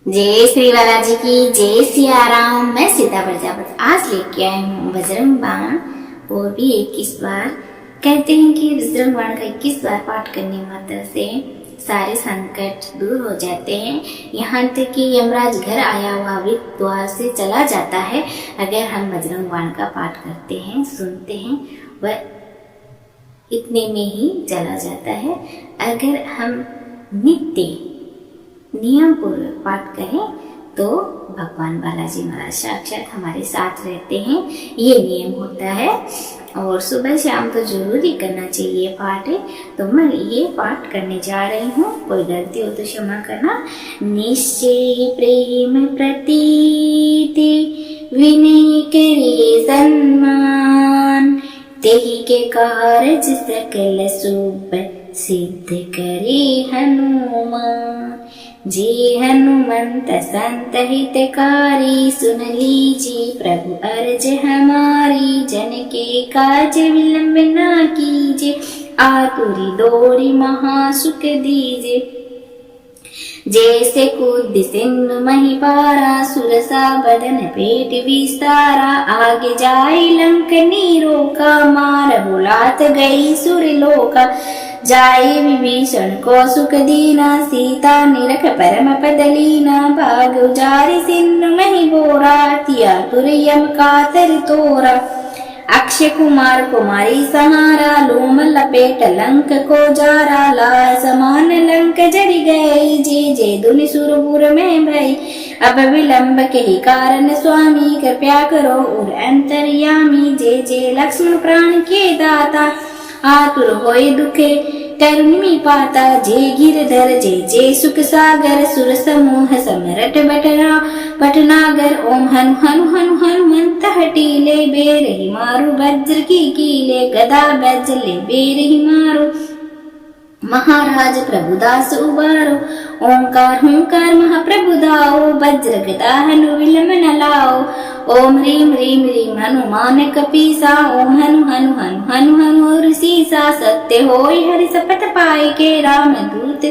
जय श्री बालाजी की जय सिया राम। मैं सीता प्रजापति आज लेके आई हूँ बजरंग बाण, वो भी 21 बार। कहते हैं कि बजरंग बाण का 21 बार पाठ करने मात्र से सारे संकट दूर हो जाते हैं। यहाँ तक कि यमराज घर आया हुआ भी द्वार से चला जाता है अगर हम बजरंग बाण का पाठ करते हैं, सुनते हैं, वह इतने में ही चला जाता है। अगर हम नित्य नियम पूर्वक पाठ करें तो भगवान बालाजी महाराज साक्षात हमारे साथ रहते हैं, ये नियम होता है। और सुबह शाम तो जरूर ही करना चाहिए पाठ। तो मैं ये पाठ करने जा रही हूँ, कोई गलती हो तो क्षमा करना। निश्चय प्रेम प्रतीति विनय करे सम्मान, तेहि के कारज सकल शुभ सिद्ध करे हनुमान। जे हनुमंत संत हितकारी, सुन लीजिए प्रभु अर्ज हमारी। जन के काज विलंब ना कीजिए, आतुरी दौड़ी महासुख दीजिए। जैसे कूद सिंधु मही पारा, सुरसा बदन पेट विस्तारा। आगे जाए लंक नीरोका, मार बुलात गई सुरलोका। जाए विभीषण को सुख दीना, सीता निरख परम पद लीना। भाग उजारि सिंधु मही बोरा, तिया तुरयम कातर तोरा। अक्षय कुमार कुमारी सहारा, लोम लपेट लंक को जारा। लाय समान लंक जरि गई, जे जे दुनि सुरपुर में भई। अब विलंब के ही कारण स्वामी, कृपया करो उर अंतर्यामी। जे जे लक्ष्मण प्राण के दाता, आतुर होए दुखे करुणि पाता। जे गिरधर जे जे सुख सागर, सुर समूह समरट भटनागर। ओम हनु हनु हनु हनुमंत हटीले, बेरहि मारु वज्र की कीले। गदा बज्र बेरहि मारो, महाराज प्रभुदास उबारो। ओंकार हुंकार महाप्रभु दाओ, वज्र गदा हनु विलम न लाओ। ओम ह्रीम ह्रीम ह्रीम हनुमान कपीसा, ओम हनु हनु हनु हनु हनु ऋषिसा। सत्य होय हरि शपथ पाए के, राम दूत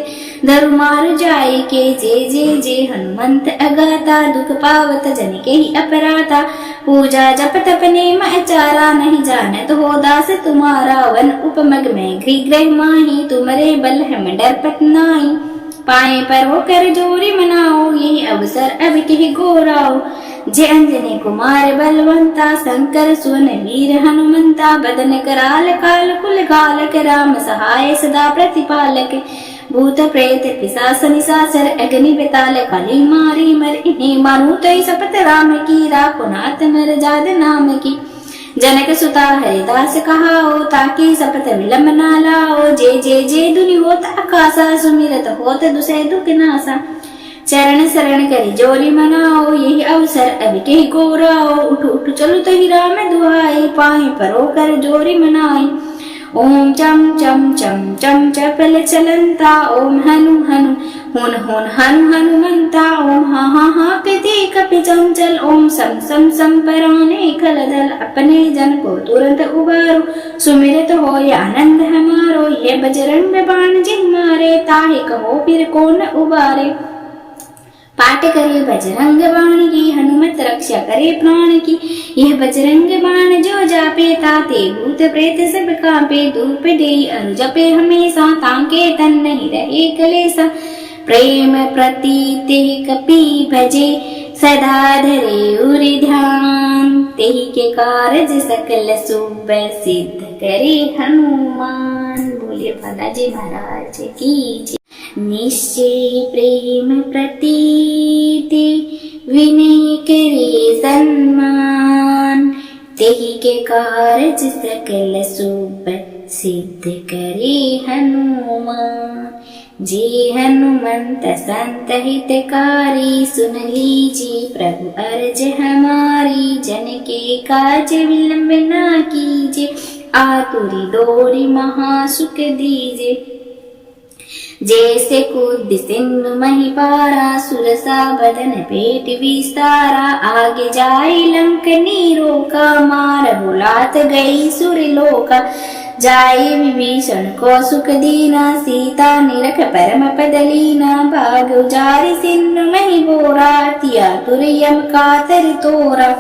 धरु मारु जाए के। जे जे जे हनुमंत अगाता, दुख पावत जन के ही अपराधा। पूजा जप तप नेम आचारा, नहीं जानत हो दास तुम्हारा। वन उपमग में गृह माही, तुमरे बल हम डरपत नाई। पाए पर होकर जोरी मनाओ, यही अवसर अब के गोराओ। जय अंजनी कुमार बलवंता, शंकर सुवन वीर हनुमंता। बदन कराल काल कुल गालक, राम सहाय सदा प्रतिपालक। भूत प्रेत पिशाच निशाचर, अग्नि बेताल कली मारी मर। इन्हें मानू तो शपथ राम की, राखो नाथ नर जाद नाम की। जनक सुता हरिदास कहाओ, ताकि शपथ विलंब ना लाओ। जे जे जे दुनि होत आकाशा, सुमिरत होत दुसै दुख नासा। चरण शरण करी जोरी मनाओ, यही अवसर अब के गोराओ। उठ उठ चलो तो ही राम दुहाई, पाए परो कर जोरी मनाई। ओम चम चम चम चम चपल चलंता, ओम हनु हनु हुन हुन हनु हनुमंता। ओम हा हा हा कति कपि चंचल, ओम सम सम सम पराने खलदल। अपने जन को तुरंत उबारो, सुमिरत हो आनंद हमारो। ये बजरंग बाण जिन मारे, ताहे कहो फिर कौन उबारे। पाठ करे बजरंग बाण की, हनुमत रक्षा करे प्राण की। यह बजरंग बाण जो जापे, ताते भूत प्रेत सब कांपे। धूप दे अरु जपे हमेशा, ताके तन नहीं रहे कलेसा। प्रेम प्रतीति कपि भजे, सदा धरे उरि ध्यान। तेहि के कारज सकल शुभ सिद्ध करे हनुमान। बोलिए बालाजी महाराज की जय। निश्चय प्रेम प्रतीति विनय करे सम्मान, तेहि के कारज सकल शुभ सिद्ध करे हनुमान। जे हनुमंत संत हितकारी, सुन लीजिए प्रभु अर्ज हमारी। जन के काज विलंब ना कीजिए, आतुरी दौड़ी महासुख दीजिए। जैसे कूद सिंधु मही पारा, सुरसा बदन पेट विस्तारा। आगे जाए लंक नीरोका, मार बुलात गई सुरलोका। जाए विभीषण को सुख दीना, सीता निरख परम पद लीना। भाग उजारि सिंधु मही बोरा, तिया तुर यम कातर तोरा।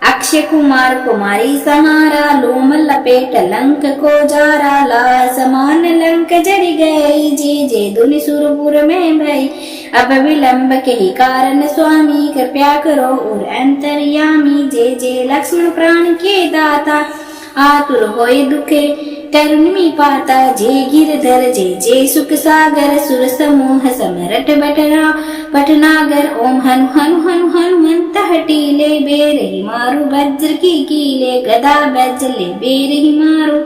अक्षय कुमार कुमारी सहारा, लोम लपेट लंक को जारा। लाल समान लंक जरि गई, जे जे दुनि सुरपुर में भई। अब विलंब के ही कारण स्वामी, कृपया करो और अंतर्यामी। जे जे लक्ष्मण प्राण के दाता, आतुर होय दुखे करुणि पाता। जे गिरधर जे जे सुख सागर, सुर समूह समरट बटना पटनागर। ओम हनु हनु हनु हनुमंत हटीले, बेरहि मारु वज्र की कीले। गदा बैजले बेरहि मारो,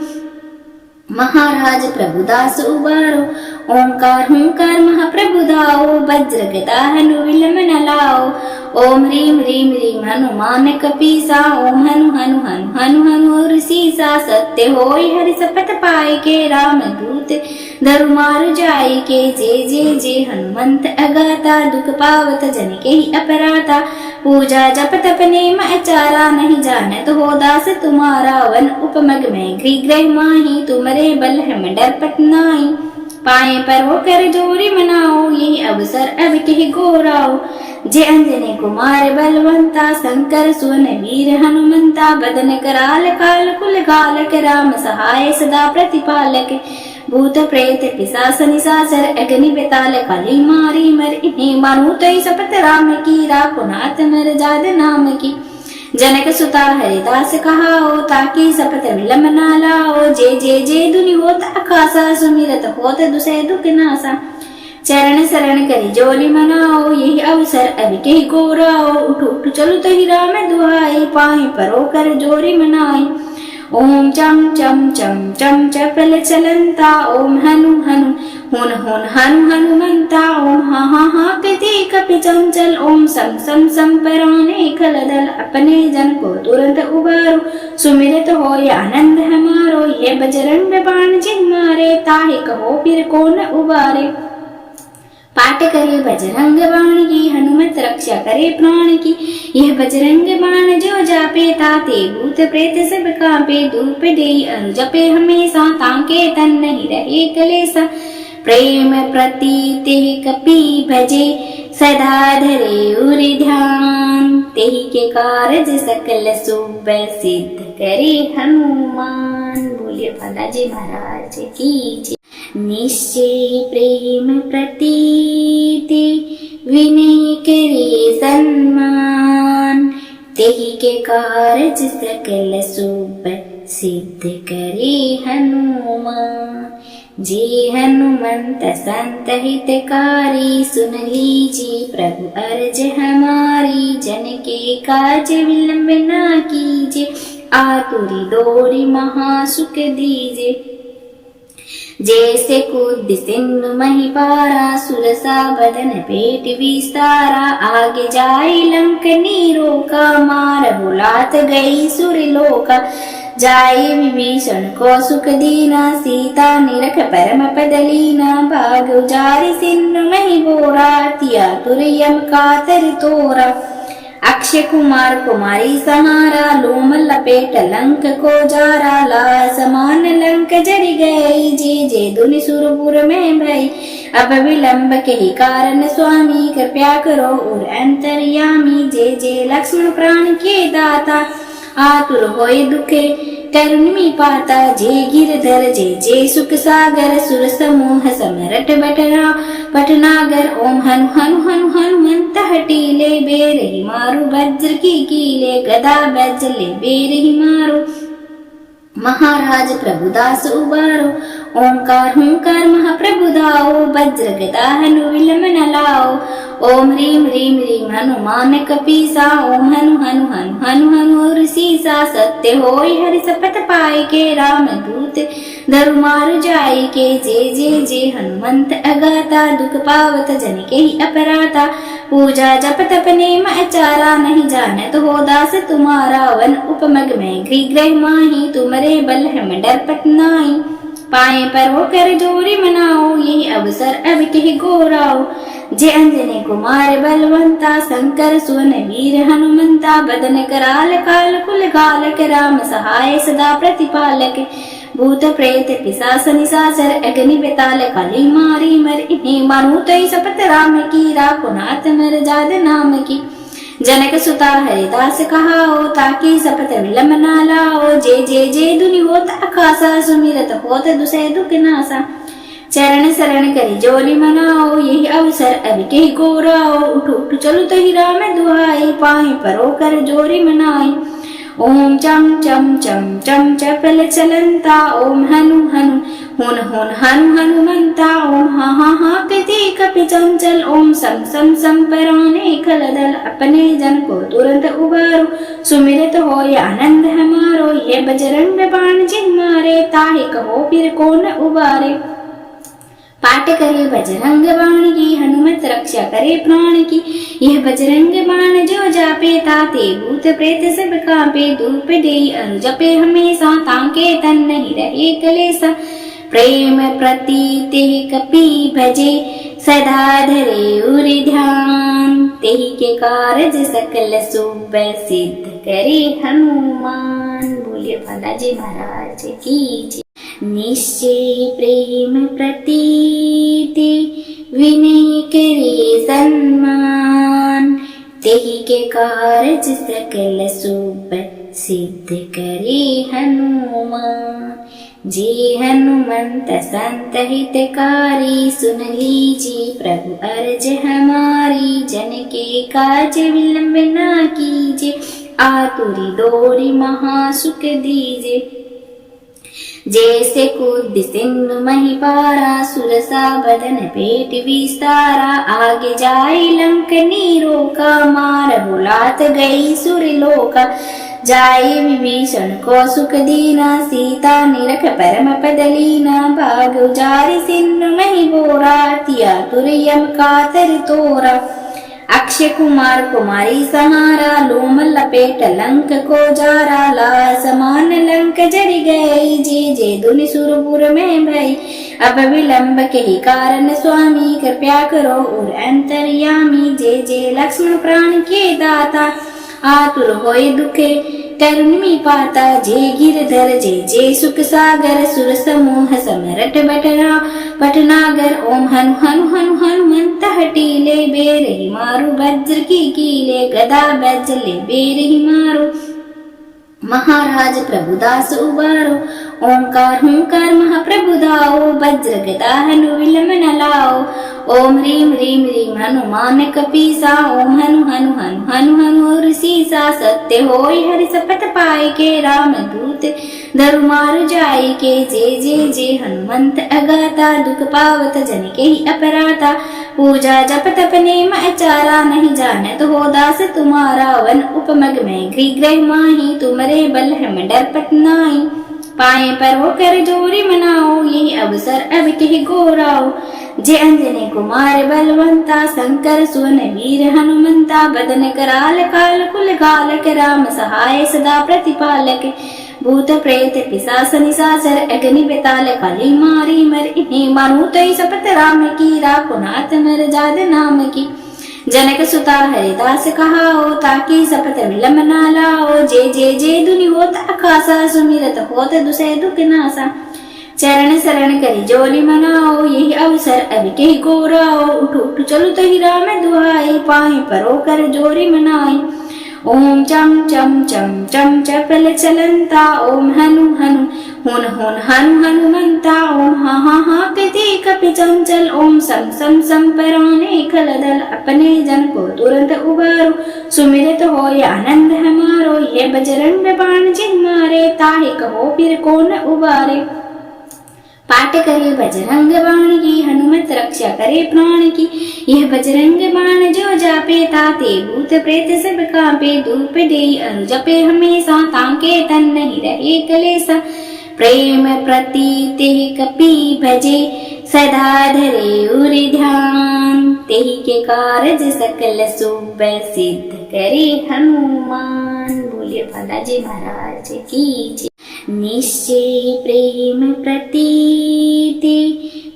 महाराज प्रभुदास उबारो। ओंकार हुंकार महाप्रभु दाओ, वज्र गदा हनु विलम न लाओ। ओम ह्रीम ह्रीम ह्रीम हनुमान कपीसा, ओम हनु हनु हनु हनु हनु ऋषिसा। सत्य होय हरि शपथ पाए के, राम दूत धरु मारु जाय के। जे जे जे हनुमंत अगाता, दुख पावत जन के ही अपराता। पूजा जप तप नेम आचारा, नहीं जानत हो दास तुम्हारा। वन उपमग में गृह माही, तुमरे बल हम डरपट नाई। पाए पर वो कर जोरी मनाओ, यही अवसर अब कही गोराओ। जे अंजनी कुमार बलवंता, शंकर सुवन वीर हनुमंता। बदन कराल काल कुल गालक, राम सहाय सदा प्रतिपालक। भूत प्रेत पिशाच निशाचर, अग्नि बेताल काली मारी मर। इन्हें मारू तो शपथ राम की, राखो नाथ मर जाद नाम की। जनक सुता हरिदास कहाओ, ताकि शपथ विलम न लाओ। जे जे जे दुनि होत अखासा, सुमिरत होत दुसै दुख नासा। चरण शरण करी जोली मनाओ, यही अवसर अब के गोराओ। उठ उठ चलो तो ही राम दुहाई, पाए परो कर जोरी मनाई। ओम चम चम चम चम चपल चलंता, ओम हनु हनु हुन हुन हनु हनुमंता। ओम हा हा हा कति कपि चंचल, ओम सम सम सम पराने खलदल। अपने जन को तुरंत उबारो, सुमिरत हो आनंद हमारो। ये बजरंग बाण जिन मारे, ताहि कहो फिर कौन उबारे। पाठ करे बजरंग बाण की, हनुमत रक्षा करे प्राण की। यह बजरंग बाण जो जापे, ताते भूत प्रेत सब कांपे। धूप दे अरु जपे हमेशा, ताके तन नहीं रहे कलेसा। प्रेम प्रतीते कपि भजे, सदा धरे उरि ध्यान। तेहि के कारज सकल शुभ, सिद्ध करे हनुमान। बोलिए बालाजी महाराज की जय। निश्चय प्रेम प्रतीति, विनय करे सन्मान। तेहि के कारज सकल शुभ, सिद्ध करे हनुमान। जे हनुमंत संत हितकारी, सुन लीजिए प्रभु अर्ज हमारी। जन के काज विलंब न कीजिए, आतुरी दौड़ी महासुख दीजिए। जैसे कूद सिंधु मही पारा, सुरसा बदन पेट विस्तारा। आगे जाए लंक नीरोका, मार बुलात गई सुरलोका। जाए विभीषण को सुख दीना, सीता निरख परम पद लीना। भाग उजारि सिंधु मही बोरा, तिया तुर यम कातर तोरा। अक्षय कुमार कुमारी सहारा, लोम लपेट लंक को जारा। लाल समान लंक जरि गई, जे जे दुनि सुरपुर में भई। अब विलंब के ही कारण स्वामी, कृपया करो और अंतर्यामी। जे जे लक्ष्मण प्राण के दाता, आतुर होय दुखे करुणि पाता। जे गिरधर जे जे सुख सागर, सुर समूह समरट बटना पटनागर। ओम हनु हनु हनु हनुमंत हटीले, बेरहि मारु वज्र की कीले। गदा बैजले बेरहि मारो, महाराज प्रभुदास उबारो। ओंकार हुंकार महाप्रभु दाओ, वज्र गदा हनु विलम न लाओ। ओम ह्रीम ह्रीम ह्रीम हनुमान कपीसा, ओम हनु हनु हनु हनु हनु ऋषिसा। सत्य होय हरि शपथ पाए के, राम दूत धरु मारु जाय के। जे जे जे हनुमंत अगाता, दुख पावत जन के ही अपराता। पूजा जप तप नेम आचारा, नहीं जानत हो दास तुम्हारा। वन उपमग में गृह माही, तुमरे बल हम डरपट नाई। पाए पर वो कर जोरी मनाओ, यही अवसर अब कही गोराओ। जे अंजनी कुमार बलवंता, शंकर सुवन वीर हनुमंता। बदन कराल काल कुल गालक, राम सहाय सदा प्रतिपालक। भूत प्रेत पिशाच निशाचर अग्नि बेताल काली मारी मर, इन्हें मानू तई सपत राम की, राखो नाथ मर जाद नाम की। जनक सुता हरिदास कहाओ, ताकि सपत विलम ना लाओ, जे जे जे दुनि होत अखासा, सुमिरत होत दुसै दुख नासा। चरण शरण करी जोरी मनाओ, यही अवसर अब के गोराओ, उठ उठ चलो तही राम दुहाई, पाहि परो कर जोरी मनाई। ओम चम चम चम चम चपल चलंता, ओम हनु हनु हुन हुन हनु हनुमंता, ओम हा हा हा कति कपि चंचल, ओम सम सम सम पराने खलदल, अपने जन को तुरंत उबारो, सुमिरत हो आनंद हमारो, ये बजरंग बाण जिन मारे, ताहि कहो फिर कौन उबारे। पाठ करे बजरंग बाण की, हनुमत रक्षा करे प्राण की, यह बजरंग बाण जो जापे, ताते भूत प्रेत सब कांपे, धूप दे अरु जपे हमेशा, ताके तन नहीं रहे कलेसा। प्रेम प्रतीते कपि भजे, सदा धरे उर ध्यान, तेहि के कारज सकल शुभ सिद्ध करे हनुमान। बोलिए बालाजी महाराज की जय। निश्चय प्रेम प्रतीति, विनय करे सन्मान, तेहि के कारज सकल शुभ सिद्ध करे हनुमान। जे हनुमंत संत हितकारी, सुन लीजिए प्रभु अर्ज हमारी, जन के काज विलंब ना कीजिए, आतुरी दौरी महासुख दीजिए। जैसे कूद सिंधु मही पारा, सुरसा बदन पेट विस्तारा, आगे जाए लंक नीरो का, मार बुलात गई सुरलोका। जाए विभीषण को सुख दीना, सीता निरख परम पद लीना, भाग उजारि सिंधु मही बोरा, तिया तुरयम कातर तोरा। अक्षय कुमार कुमारी सहारा, लोम लपेट लंक को जारा, ला समान लंक जरि गई, जे जे दुनि सुरपुर में भई। अब विलंब के ही कारण स्वामी, कृपया करो और अंतर्यामी, जे जे लक्ष्मण प्राण के दाता, आतुर होए दुखे करुणि पाता, जे गिरधर जे जे सुख सागर, सुर समूह समरट भटनागर। ओम हनु हनु हनु हनुमंत हटीले, बेरहि मारु वज्र की कीले, गदा बज्जले बेरहि मारो, महाराज प्रभुदास उबारो। ओंकार हुंकार महाप्रभु दाओ, वज्र गदा हनु विलम न लाओ। ओम ह्रीम ह्रीम ह्रीम हनुमान कपीसा, ओम हनु हनु हनु हनु हनु ऋषिसा। सत्य होय हरि शपथ पाए के, राम दूत धरु मारु जाय के। जे जे जे हनुमंत अगाता, दुख पावत जन के ही अपराता। पूजा जप तप नेम आचारा, नहीं जानत हो दास तुम्हारा। वन उपमग में गृह माही, तुमरे बल हम डरपत नाई। पाए पर होकर जोरी मनाओ, यही अवसर अब के गोराओ। जे अंजनी कुमार बलवंता, शंकर सुवन वीर हनुमंता। बदन कराल काल कुल कालक, राम सहाय सदा प्रतिपालक। भूत प्रेत पिशाच निशाचर, अग्नि बेताल काली मारी मर। इन्हें मानू तई सपत राम की, राखो नाथ मर जाद नाम की। जनक सुता हरिदास कहाओ, ताकि सपत विलम ना लाओ। जे जे जे दुनि होत अखासा, सुमिरत होत दुसै दुख नासा। चरण शरण करी जोरी मनाओ, यही अवसर अब के गोराओ। उठ उठ चलो तही राम दुहाई, पाहि परो कर जोरी मनाई। ओम चम चम चम चम चपल चलंता, ओम हनु हनु हुन हुन हनु हनुमंता। ओम हा हा हा कति कपि चंचल, ओम सम सम सम पराने खलदल। अपने जन को तुरंत उबारो, सुमिरत होय आनंद हमारो। ये बजरंग बाण जिन मारे, ताहि कहो फिर कौन उबारे। पाठ करे बजरंग बाण की, हनुमत रक्षा करे प्राण की। यह बजरंग बाण जो जापे, ताते भूत प्रेत सब कांपे। धूप दे अरु जपे हमेशा, ताके तन नहीं रहे कलेसा। प्रेम प्रतीते कपि भजे, सदा धरे उर ध्यान। तेहि के कारज सकल शुभ सिद्ध करे हनुमान। बोलिए बालाजी महाराज की जय। निश्चय प्रेम प्रतीति,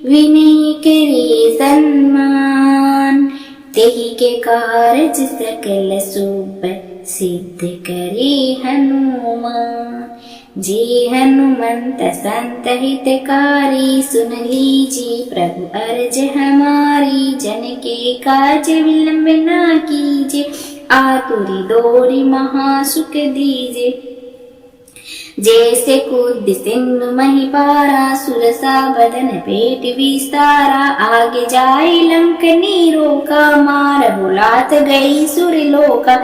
विनय करे सन्मान। तेहि के कारज सकल शुभ सिद्ध करे हनुमान। जे हनुमंत संत हितकारी, सुन लीजिए प्रभु अर्ज हमारी। जन के काज विलंब ना कीजिए, आतुरी दौड़ी महासुख दीजिए। जैसे कूद सिंधु मही पारा, सुरसा बदन पेट विस्तारा। आगे जाए लंक नीरोका, मार बुलात गई सुरलोका।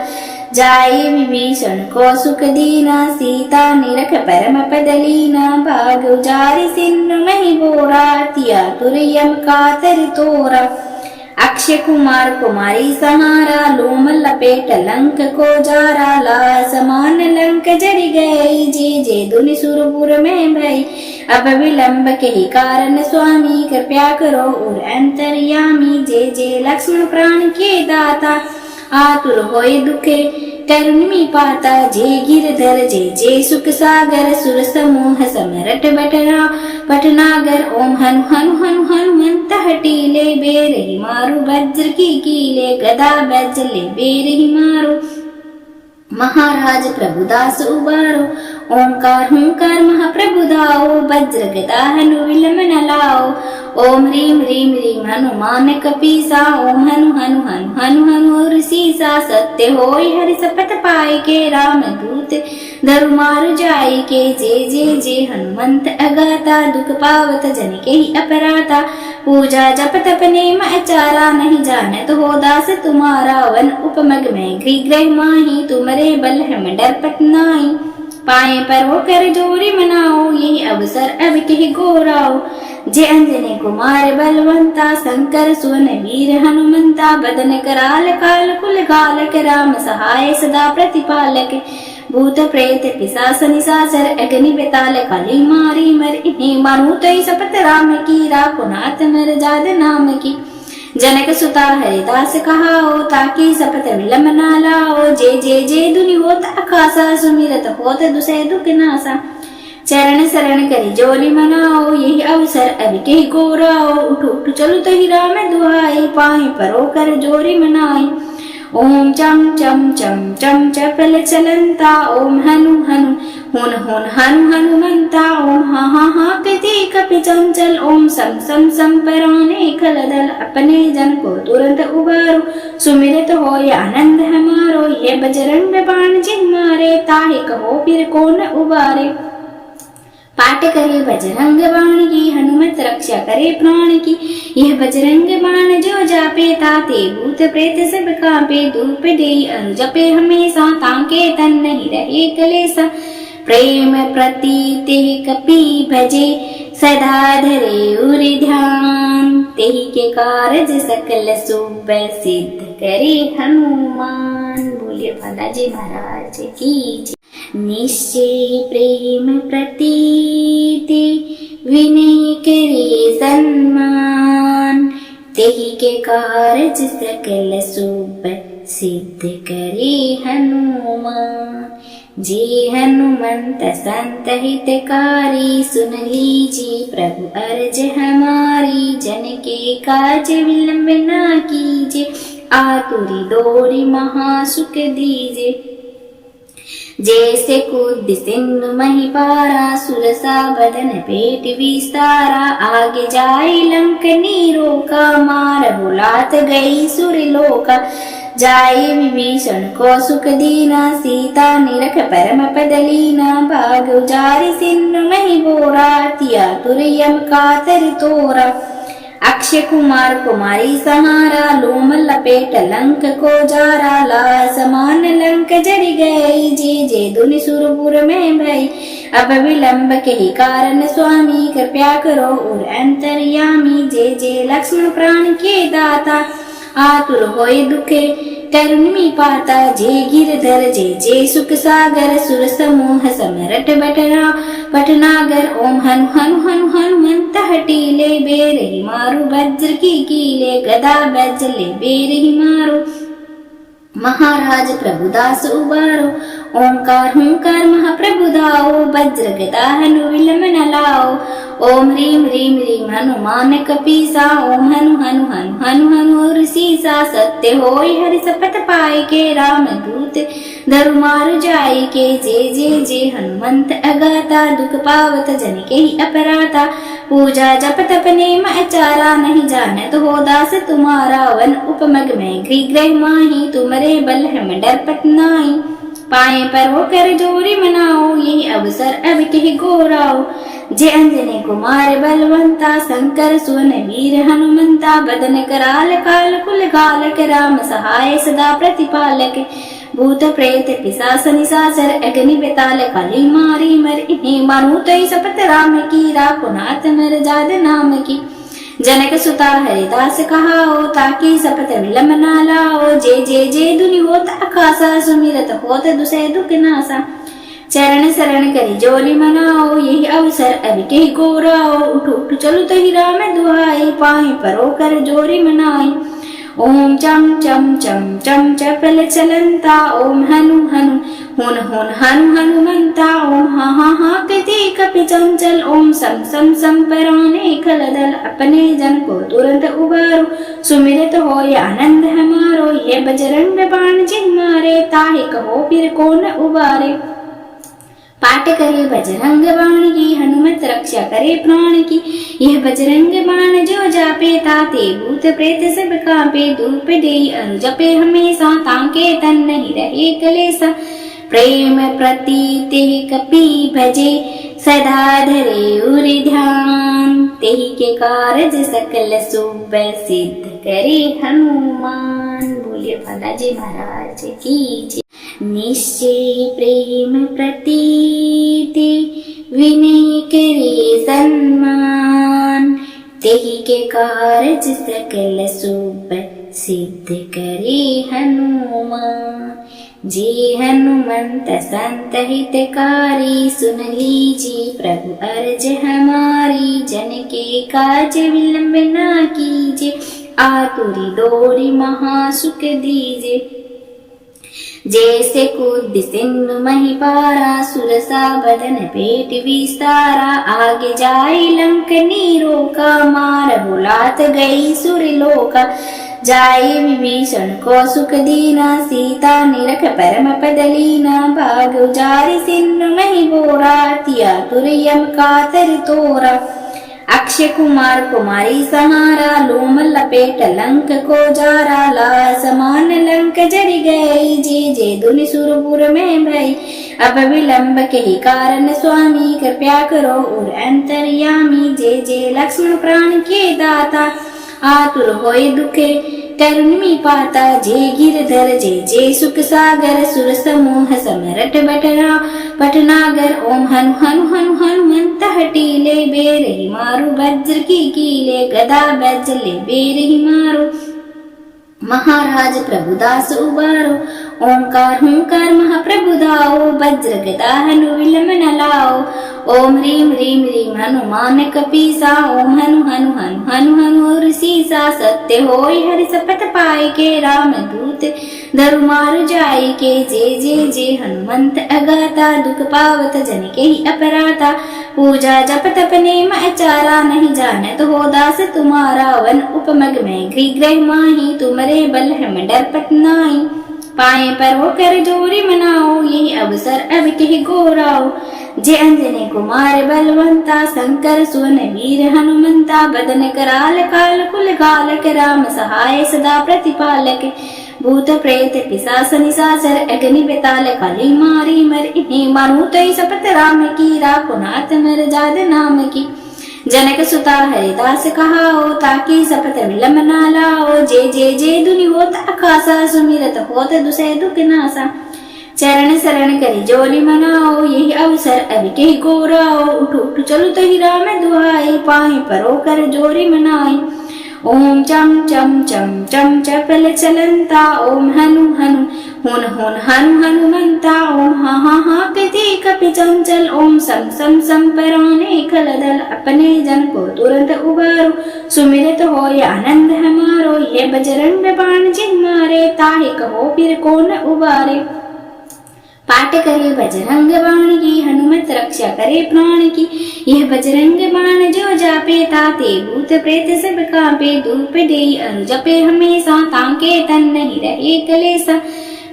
जाए विभीषण को सुख दीना, सीता निरख परम पद लीना। भाग उजारि सिंधु मही बोरा, तिया तुरयम कातर तोरा। अक्षय कुमार कुमारी सहारा, लोम लपेट लंक को जारा। ला समान लंक जरि गई, जे जे दुनि सुरपुर में भई। अब विलंब के ही कारण स्वामी, कृपया करो और अंतर्यामी। जे जे लक्ष्मण प्राण के दाता, आतुर होए दुखे करुणि पाता। जे गिरधर जे जे सुख सागर, सुर समूह समरट बटना पटनागर। ओम हनु हनु हनु हनुमंत हटीले, बेरहि मारु वज्र की कीले। गदा बैजले बेरहि मारो, महाराज प्रभुदास उबारो। ओंकार हुंकार महाप्रभु दाओ, वज्र गदा हनु विलंब न लाओ। ओम ह्रीम ह्रीम ह्रीम हनुमान कपीसा, ओम हनु हनु हनु हनु हनु ऋषिसा। सत्य होय हरि शपथ पाए के, राम दूत धरु मारु जाय के। जे जे जे हनुमंत अगाता, दुख पावत जन के ही अपराता। पूजा जप तप नेम आचारा, नहीं जानत हो दास तुम्हारा। वन उपमग में गृह माही, तुमरे बल हम डरपत नाई। पाए पर हो कर जोरी मनाओ, यही अवसर अब के गोराओ। जे अंजनी कुमार बलवंता, शंकर सुवन वीर हनुमंता। बदन कराल काल कुल गालक, राम सहाय सदा प्रतिपालक। भूत प्रेत पिशाच निशाचर, अग्नि बेताल काली मारी मर। इन्हें मारू तो शपथ राम की, राखो नाथ मर जाद नाम की। जनक सुता हरिदास कहाओ, ताकि शपथ विलंब ना लाओ। जे जे जे दुनि होत अखासा, सुमिरत होत दुसै दुख नासा। चरण शरण करी जोली मनाओ, यही अवसर अब के गोराओ। उठ उठ चलो तो ही राम दुहाई, पाए परो कर जोरी मनाई। ओम चम चम चम चम चपल चलंता, ओम हनु हनु हुन हुन हनु हनुमंता। ओम हा हा हा कति कपि चंचल, ओम सम सम सम पराने खलदल। अपने जन को तुरंत उबारो, सुमिरत हो आनंद हमारो। ये बजरंग बाण जिन मारे, ताहि कहो फिर कौन उबारे। पाठ करे बजरंग बाण की, हनुमत रक्षा करे प्राण की। यह बजरंग बाण जो जापे, ताते भूत प्रेत सब कांपे। धूप दे अनु जपे हमेशा, ताके तन नहीं रहे कलेसा। प्रेम प्रतीते कपि भजे, सदा धरे उर ध्यान। तेहि के कारज सकल शुभ, सिद्ध करे हनुमान। बोलिए बालाजी महाराज की जय। निश्चय प्रेम प्रतीति, विनय करे सम्मान। तेहि के कारज सकल शुभ, सिद्ध करे हनुमान। जे हनुमंत संत हितकारी, सुन लीजिए प्रभु अर्ज हमारी। जन के काज विलंब ना कीजिए, आतुरी दौड़ी महासुख दीजिए। जैसे कूद सिंधु मही पारा, सुरसा बदन पेट विस्तारा। आगे जाए लंक नीरोका, मार बुलात गई सुरलोका। जाए विभीषण को सुख दीना, सीता निरख परम पद लीना। भाग उजारि सिंधु मही बोरा, तिया तुरयम कातर तोरा। अक्षय कुमार कुमारी सहारा, लोम लपेट लंक को जारा। ला समान लंक जरि गई, जे जे दुनि सुरपुर में भई। अब विलंब के ही कारण स्वामी, कृपया करो और अंतर्यामी। जे जे लक्ष्मण प्राण के दाता, आतुर होए दुखे करुणि पाता। जे गिरधर जे जे सुख सागर, सुर समूह समरट बटना पटनागर। ओम हनु हनु हनु हनुमंत हटीले, बेरहि मारु वज्र की कीले। गदा बैजले बेरहि मारो, महाराज प्रभुदास उबारो। ओंकार हुंकार महाप्रभु दाओ, वज्र गदा हनु विलम न लाओ। ओम ह्रीम ह्रीम ह्रीम हनुमान कपीसा, ओम हनु हनु हनु हनु हनु ऋषिसा। सत्य होय हरि शपथ पाए के, राम दूत धरु मारु जाय के। जय जय जय हनुमंत अगाता, दुख पावत जन के ही अपराता। पूजा जप तप नेम आचारा, नहीं जानत हो दास तुम्हारा। वन उपमग में गृह ग्रह माही, तुमरे बल हम डरपत नाई। पाए पर हो कर जोरी मनाओ, यही अवसर अब कह गोराओ। जय अंजनी कुमार बलवंता, शंकर सुवन वीर हनुमंता। बदन कराल काल कुल गालक, राम सहाय सदा प्रतिपालक। भूत प्रेत पिशाच निशाचर, अग्नि बेताल काली मारी मर। इन्हें मानो तई शपथ राम की, राखो नाथ नर जाद नाम की। जनक सुता हरिदास कहाओ, ताकि शपथ विलम न लाओ। जय जय जय धुनि होत आकाशा, सुमिरत होत दुसै दुख नासा। चरण शरण करी जोली मनाओ, यही अवसर अब कही गोराओ। उठ उठ चलो तही राम दुहाई, पाए परो कर जोरी मनाई। ओम चम चम चम चम चपल चलंता, ओम हनु हनु हुन हुन हनु हनुमंता। ओम हा हा हा कति कपि चंचल, ओम सम सम सम पराने खलदल। अपने जन को तुरंत उबारो, सुमिरत हो आनंद हमारो। ये बजरंग बाण जिन मारे, ताहे कहो फिर कौन उबारे। पाठ करे बजरंग बाण की, हनुमत रक्षा करे प्राण की। यह बजरंग बाण जो जापे, ताते भूत प्रेत सब कांपे। धूप दे अरु जपे हमेशा, ताके तन नहीं रहे कलेसा। प्रेम प्रतीते कपि भजे, सदा धरे उरि ध्यान। तेहि के कारज सकल शुभ, सिद्ध करे हनुमान। बोलिए बालाजी महाराज की जय। निश्चय प्रेम प्रतीति, विनय करे सन्मान। तेहि के कारज सकल शुभ, सिद्ध करे हनुमान। जे हनुमंत संत हितकारी, सुन लीजिए प्रभु अर्ज हमारी। जन के काज विलंब न कीजिए, आतुरी डोरी महासुख दीजिए। जैसे कूद सिंधु महिपारा, सुरसा बदन पेट विस्तारा। आगे जाए लंक नीरोका, मार बुलात गई सुरलोका। जाए विभीषण को सुख दीना, सीता निरख परम पद लीना। भाग उजारि सिंधु महि बोरा, तिया तुरयम कातर तोरा। अक्षय कुमार कुमारी सहारा, लोम लपेट लंक को जारा। ला समान लंक जरि गई, जे जे धुनि सुरपुर में भई। अब विलंब के ही कारण स्वामी, कृपया करो और अंतर्यामी। जे जे लक्ष्मण प्राण के दाता, आतुर होए दुखे करुणि पाता। जे गिरधर जे जे सुख सागर, सुर समूह समरट बटना पटनागर। ओम हनु हनु हनु हनुमंत हटीले, बेरहि मारु वज्र की कीले। गदा बज्र ले बेरहि मारो, महाराज प्रभुदास उबारो। ओंकार हुंकार महाप्रभु दाओ, वज्र गदा हनु विलम न लाओ। ओम ह्रीम ह्रीम ह्रीम हनुमान कपीसा, ओम हनु हनु हनु हनु हनु ऋषिसा। सत्य होय हरि शपथ पाए के, राम दूत धरु मारु जाय के। जय जय जय हनुमंत अगाता, दुख पावत जन के ही अपराता। पूजा जप तप नेम आचारा, नहीं जानत हो दास तुम्हारा। वन उपमग में गृह ग्रह माही, तुमरे बल हम डरपत नाई। पाए पर हो कर जोरी मनाओ, यही अवसर अब कह गोराओ। जय अंजनी कुमार बलवंता, शंकर सुवन वीर हनुमंता। बदन कराल काल कुल गालक, राम सहाय सदा प्रतिपालक। भूत प्रेत पिशाच निशाचर, अग्नि बेताल काली मारी मर। इन्हें मानो तई शपथ राम की, राखो नाथ नर जाद नाम की। जनक सुता हरिदास कहाओ, ताकि शपथ विलम न लाओ। जय जय जय धुनि होत आकाशा, सुमिरत होत दुसै दुख नासा। चरण शरण करी जोली मनाओ, यही अवसर अब कही गोराओ। उठ उठ चलो तही राम दुहाई, पाए परो कर जोरी मनाई। ओम चम चम चम चम चपल चलंता, ओम हनु हनु हुन हुन हनु हनुमंता। ओम हा हा हा कति कपि चंचल, ओम सम सम सम पराने खलदल। अपने जन को तुरंत उबारो, सुमिरत हो आनंद हमारो। ये बजरंग बाण जिन मारे, ताहे कहो फिर कौन उबारे। पाठ करे बजरंग बाण की, हनुमत रक्षा करे प्राण की। यह बजरंग बाण जो जापे, ताते भूत प्रेत सब कांपे। धूप दे अरु जपे हमेशा, ताके तन नहीं रहे कलेसा।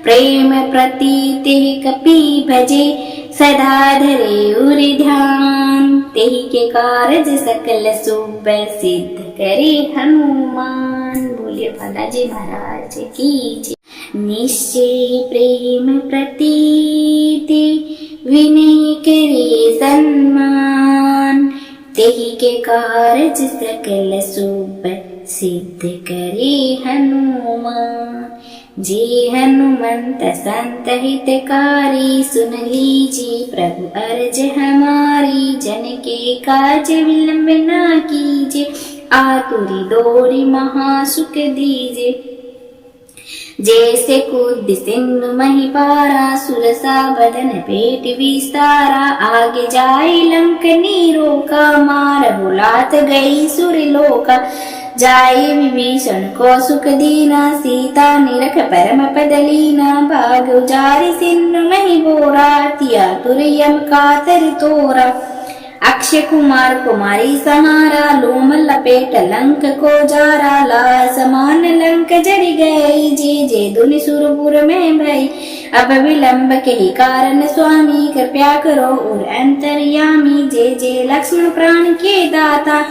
प्रेम प्रतीते कपि भजे, सदा धरे उर ध्यान। तेहि के कारज सकल शुभ, सिद्ध करे हनुमान। बोलिए बालाजी महाराज की जय। निश्चय प्रेम प्रतीति, विनय करे सन्मान। तेहि के कारज सकल शुभ, सिद्ध करे हनुमान। जे हनुमंत संत हितकारी, सुन लीजिए प्रभु अर्ज हमारी। जन के काज विलंब ना कीजिए, आतुरी दौड़ी महासुख दीजिए। जैसे कूद सिंधु मही पारा, सुरसा बदन पेट विस्तारा। आगे जाए लंक नीरो का, मार बुलात गई सुरलोका। जाए विभीषण को सुख दीना, सीता निरख परम पद लीना। भाग उजारि सिंधु मही बोरा, तिया तुरयम कातर तोरा। अक्षय कुमार कुमारी सहारा, लोम लपेट लंक को जारा। ला समान लंक जरि गई, जे जे दुनि सुरपुर में भई। अब विलंब के ही कारण स्वामी, कृपया करो और अंतर्यामी। जे जे लक्ष्मण प्राण के दाता,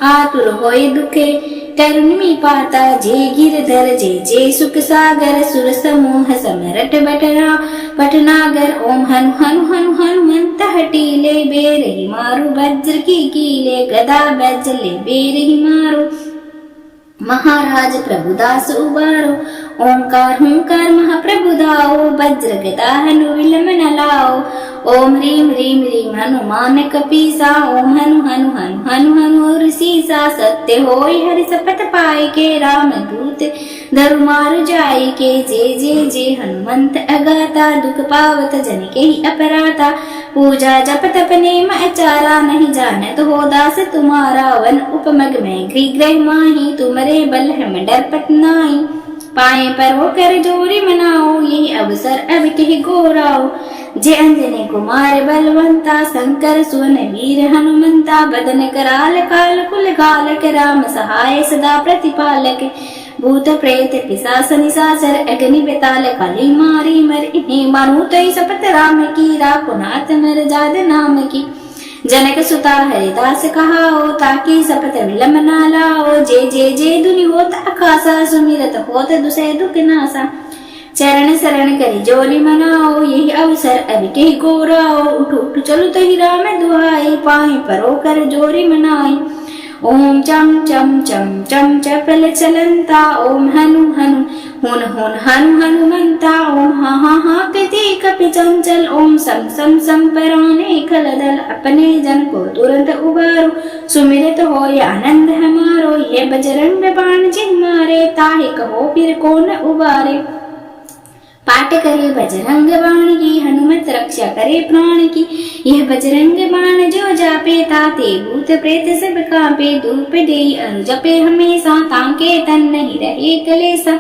आतुर होए दुखे करुणि पाता। जे गिरधर जे जे सुख सागर, सुर समूह समरट बटना पटनागर। ओम हनु हनु हनु हनुमंत हटीले, बेरहि मारु वज्र की कीले। गदा बज्जले बेरहि मारो, महाराज प्रभुदास उबारो। ओंकार हुंकार महाप्रभु दाओ, वज्र गदा हनु विलम न लाओ। ओम ह्रीम ह्रीम ह्रीम हनुमान कपीसा, ओम हनु हनु हनु हनु हनु ऋषिसा। सत्य होय हरि शपथ पाए के, राम दूत धरु मारु जाए के। जे जे जे हनुमंत अगाता, दुख पावत जन के ही अपराता। पूजा जप तप नेम आचारा, नहीं जानत हो दास तुम्हारा। वन उपमग में गृह माही, तुमरे बल हम डरपत नाई। पाए पर हो कर जोरी मनाओ, यही अवसर अब कही गोराओ। जे अंजनी कुमार बलवंता, शंकर सुवन वीर हनुमंता। बदन कराल काल कुल कालक, राम सहाय सदा प्रतिपालक। भूत प्रेत पिशाच निशाचर, अग्नि बेताल कली मारी मर। इन्हें मानो तई शपथ राम की, राखो नाथ मर जाद नाम की। जनक सुता हरिदास कहाओ, ताकि शपथ विलंब ना लाओ। जे जे जे दुनि होत अखासा, सुमिरत होत दुसै दुख नासा। चरण शरण करी जोरी मनाओ, यही अवसर अब के गोराओ। उठ उठ चलो तही राम दुहाई, पाए परो कर जोरी मनाई। ओम चम चम चम चम चपल चलंता, ओम हनु हनु हुन हुन हनु हनुमंता। ओम हा हा हा कति कपि चंचल, ओम सम सम सम पराने खलदल। अपने जन को तुरंत उबारो, सुमिरत हो आनंद हमारो। ये बजरंग बाण जिन मारे, ताहे कहो फिर कौन उबारे। पाठ करे बजरंग बाण की, हनुमत रक्षा करे प्राण की। यह बजरंग बाण जो जापे, ताते भूत प्रेत सब कांपे। धूप दे अरु जपे हमेशा, ताके तन नहीं रहे कलेसा।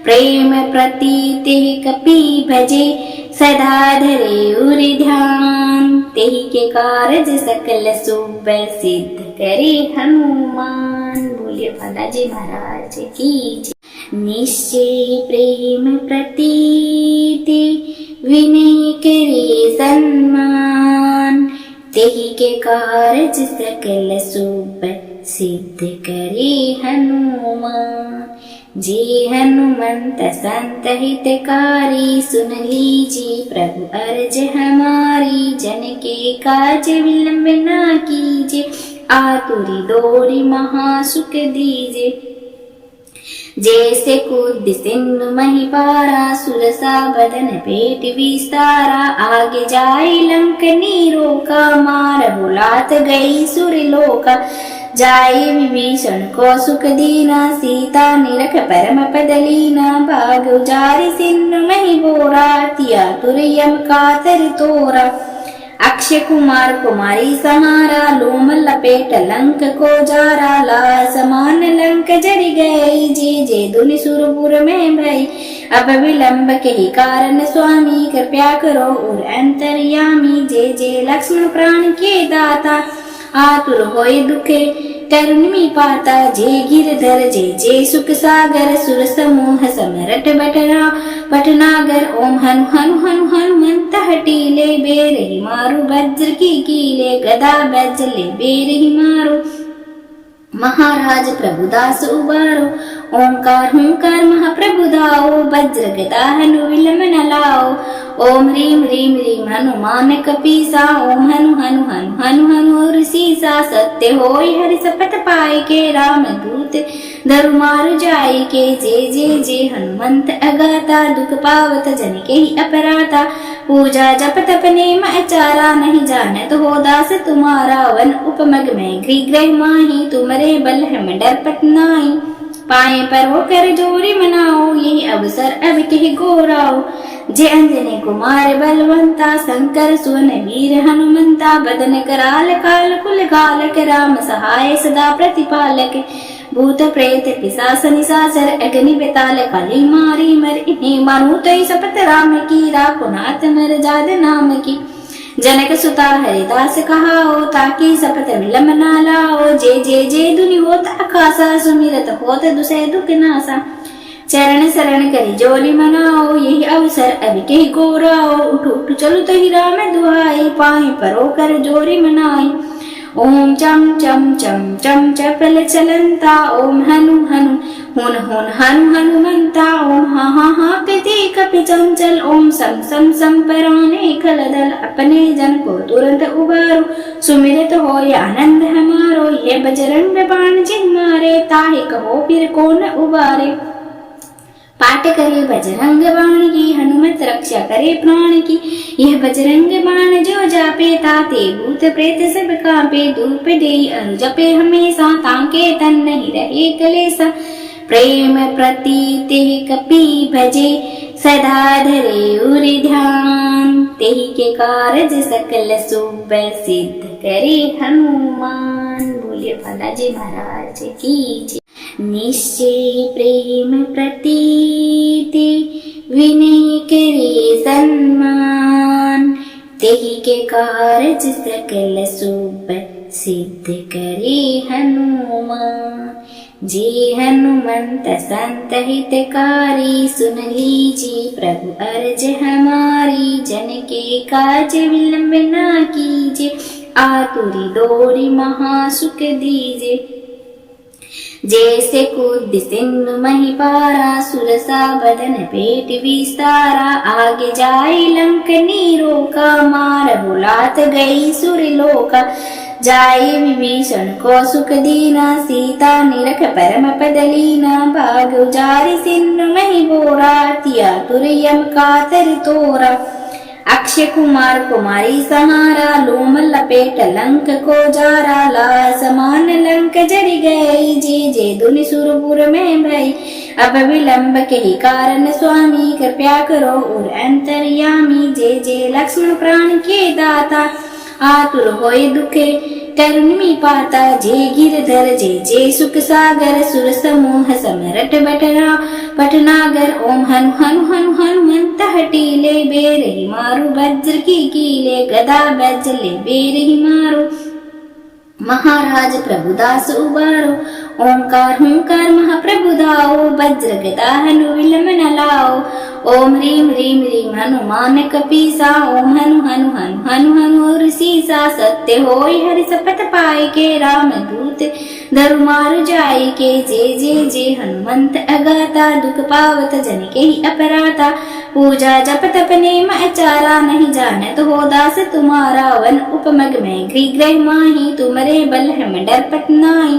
प्रेम प्रतीते कपि भजे, सदा धरे उर ध्यान। तेहि के कारज सकल शुभ, सिद्ध करे हनुमान। बोलिए बालाजी महाराज की जय। निश्चय प्रेम प्रतीति, विनय करे सन्मान। तेहि के कारज सकल शुभ, सिद्ध करे हनुमान। जे हनुमंत संत हितकारी, सुन लीजिए प्रभु अर्ज हमारी। जन के काज विलंब ना कीजिए, आतुरी दौड़ी महासुख दीजिए। जैसे कूद सिंधु मही पारा, सुरसा बदन पेट विस्तारा। आगे जाए लंक नीरो का, मार बुलात गई सुरलोका। जाए विभीषण को सुख दीना, सीता निरख परम पद लीना। भाग उजारि सिंधु मही बोरा, तिया तुरयम कातर तोरा। अक्षय कुमार कुमारी सहारा, लोम लपेट लंक को जारा। ला समान लंक जरि गई, जे जे दुनि सुरपुर में भई। अब विलंब के ही कारण स्वामी कृपया करो और अंतर्यामी। जय जय लक्ष्मण प्राण के दाता आतुर होए दुखे करुणिमि पाता। जय गिरधर जय जय सुख सागर सुर समूह समरट बटना पटनागर। ओम हनु हनु हनु हनुमंत हटीले बेरहि मारु वज्र की कीले गदा बज्र ले बेरहि मारो। महाराज प्रभुदास उबारो ओंकार हुंकार महाप्रभु दाओ। वज्र गदा हनु विलम न लाओ। ओम ह्रीम ह्रीम ह्रीम हनुमान कपीसा। ओम हनु हनु हनु हनु हनु ऋषिसा। सत्य होय हरि शपथ पाए के राम दूत धरु मारु जाय के। जय जय जय हनुमंत अगाता दुख पावत जन के ही अपराता। पूजा जप तप नेम आचारा नहीं जानत हो दास तुम्हारा। वन उपमग में गृह माही तुमरे बल हम डरपत नाई। पाए पर हो कर जोरी मनाओ यही अवसर अब के गोराओ। जय अंजनी कुमार बलवंता शंकर सुवन वीर हनुमंता। बदन कराल काल कुल गालक राम सहाय सदा प्रतिपालक। भूत प्रेत पिशाच निशाचर अग्नि बेताल काली मारी मर। इन्हें मारू तो शपथ राम की राखो नाथ मर जाद नाम की। जनक सुता हरिदास कहाओ ताकि शपथ विलम ना लाओ। जय जय जय दुनि होत अखासा सुमिरत होत दुसै दुख नासा। चरण शरण करी जोली मनाओ यही अवसर अब के गोराओ। उठ उठ चलो तो ही राम दुहाई पाए परो कर जोरी मनाई। ओम चम चम चम चम चपल चलंता। ओम हनु हनु हुन हुन हनु हनुमंता। ओम हा हा हा कति कपि चंचल। ओम सम सम सम पराने खलदल अपने जन को तुरंत उबारो। सुमिरत हो आनंद हमारो ये बजरंग बाण जिन मारे। ताहे कहो फिर कौन उबारे। पाठ करे बजरंग बाण की हनुमत रक्षा करे प्राण की। यह बजरंग बाण जो जापे ताते भूत प्रेत सब कांपे। धूप दे अनु जपे हमेशा ताके तन नहीं रहे कलेसा। प्रेम प्रतीते कपि भजे सदा धरे उरि ध्यान। तेहि के कारज सकल शुभ सिद्ध करे हनुमान। बोलिए बालाजी महाराज की जय। निश्चय प्रेम प्रतीति विनय करे सम्मान। तेहि के कारज सकल शुभ सिद्ध करे हनुमान। जे हनुमंत संत हितकारी सुन लीजिए प्रभु अर्ज हमारी। जन के काज विलंब ना कीजिए आतुरी दौड़ी महासुख दीजिए। जैसे कूद सिंधु मही पारा सुरसा बदन पेट विस्तारा। आगे जाए लंक नीरो का मार बुलात गई सुरलोका। जाए विभीषण को सुख दीना सीता निरख परम पदलीना। भाग उजारि सिंधु मही बोरा तिया तुरयम कातर तोरा। अक्षय कुमार कुमारी सहारा लोम लपेट लंक को जारा। ला समान लंक जरि गई जे जे दुनि सुरपुर में भई। अब विलंब के ही कारण स्वामी कृपया करो और अंतर्यामी। जय जय लक्ष्मण प्राण के दाता आतुर होए दुखे करुणिमि पाता। जय गिरधर जय जय सुख सागर सुर समूह समरट बटना पटनागर। ओम हनु हनु हनु हनुमंत हटीले बेरहि मारु वज्र की कीले गदा बज्र ले बेरहि मारो। महाराज प्रभुदास उबारो ओंकार हुंकार महाप्रभु दाओ। वज्र गदा हनु विलम न लाओ। ओम ह्रीम ह्रीम ह्रीम हनुमान कपीसा। ओम हनु हनु हनु हनु हनु ऋषिसा। सत्य होय हरि शपथ पाए के राम दूत धरु मारु जाय के। जय जय जय हनुमंत अगाता दुख पावत जन के ही अपराता। पूजा जप तप नेम आचारा नहीं जानत हो दास तुम्हारा। वन उपमग में गृह माही तुमरे बल हम डरपत नाई।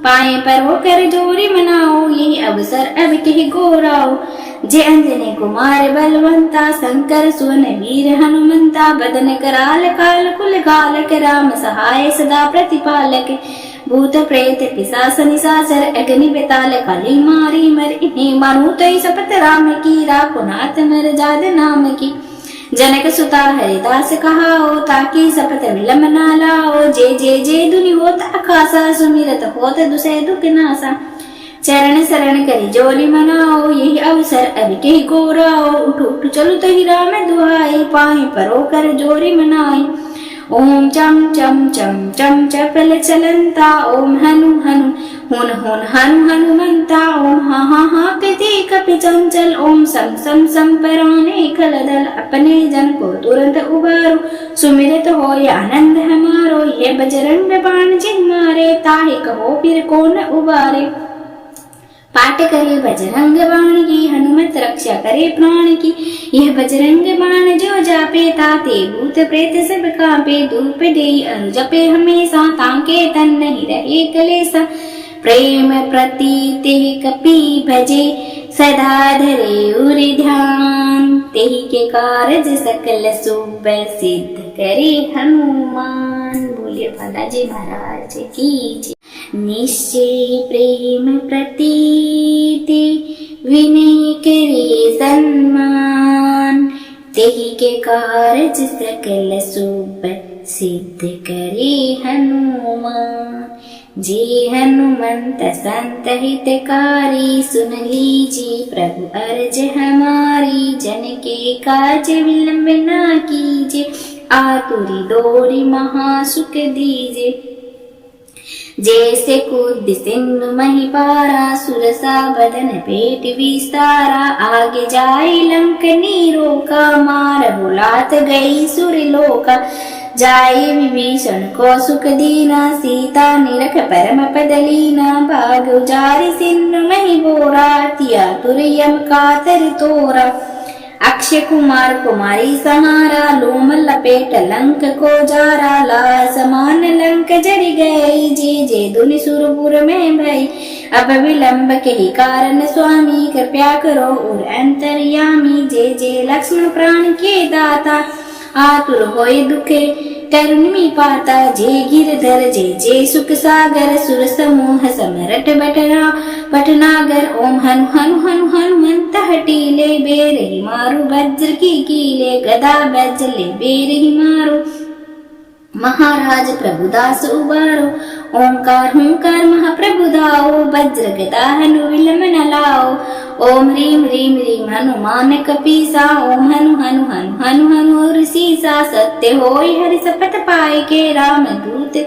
पाए पर हो कर जोरी मनाओ यही अवसर अब के गोराओ। जय अंजनी कुमार बलवंता शंकर सुवन वीर हनुमंता। बदन कराल काल कुल गालक राम सहाय सदा प्रतिपालक। भूत प्रेत पिशाच निशाचर अग्नि बेताल काली मारी मर। इन्हें मारू तो शपथ राम की राखो नाथ मर जाद नाम की। जनक सुता हरिदास कहाओ ताकि शपथ विलम ना लाओ। जय जय जय दुनि होत अखासा सुमिरत होत दुसै दुख नासा। चरण शरण करी जोरी मनाओ, यही अवसर अब के गोराओ। उठ उठ चलो तही राम दुहाई, पाहि परो कर जोरी मनाई। ओम चम चम चम चम चपल चलंता, ओम हनु हनु हुन हुन हनु हनुमंता। ओम हा हा हा कति कपि चंचल, ओम सम सम सम पराने खलदल। अपने जन को तुरंत उबारो, सुमिरत हो आनंद हमारो। ये बजरंग बाण जिन मारे, ताहि कहो फिर कौन उबारे। पाठ करे बजरंग बाण की, हनुमत रक्षा करे प्राण की। यह बजरंग बाण जो जापे, ताते भूत प्रेत सब कांपे। धूप देई अनु जपे हमेशा, ताके तन नहीं रहे कलेसा। प्रेम प्रतीते कपि भजे, सदा धरे उर ध्यान। तेहि के कारज सकल शुभ, सिद्ध करे हनुमान। बोलिए बालाजी महाराज की जय। निश्चय प्रेम प्रतीति, विनय करे सन्मान। तेहि के कारज सकल शुभ, सिद्ध करे हनुमान। जे हनुमंत संत हितकारी, सुन लीजिए प्रभु अर्ज हमारी। जन के काज विलंब न कीजिए, आतुरी दौड़ी महासुख दीजिए। जैसे कूद सिंधु मही पारा, सुरसा बदन पेट विस्तारा। आगे जाए लंक नीरो का, मार बुलात गई सुरलोका। जाए विभीषण को सुख दीना, सीता निरख परम पद लीना। भाग उजारि सिंधु मही बोरा, तिया तुरयम कातर तोरा। अक्षय कुमार कुमारी सहारा, लोम लपेट लंक को जारा। ला समान लंक जरि गई, जे जे दुनि सुरपुर में भई। अब विलंब के ही कारण स्वामी, कृपया करो और अंतर्यामी। जे जे लक्ष्मण प्राण के दाता, आतुर होय दुखे करुणि पाता। जे गिरधर जे जे सुख सागर, सुर समूह समरट भटनागर। ओम हनु हनु हनु हनुमंत हटीले, बेरहि मारु वज्र की कीले। गदा बैजले बेरहि मारो, महाराज प्रभुदास उबारो। ओंकार हुंकार महाप्रभु दाओ, वज्र गदा हनु विलम न लाओ। ओम ह्रीम ह्रीम ह्रीम हनुमान कपीसा, ओम हनु हनु हनु हनु हनु ऋषिसा। सत्य होय हरि शपथ पाए के, राम दूत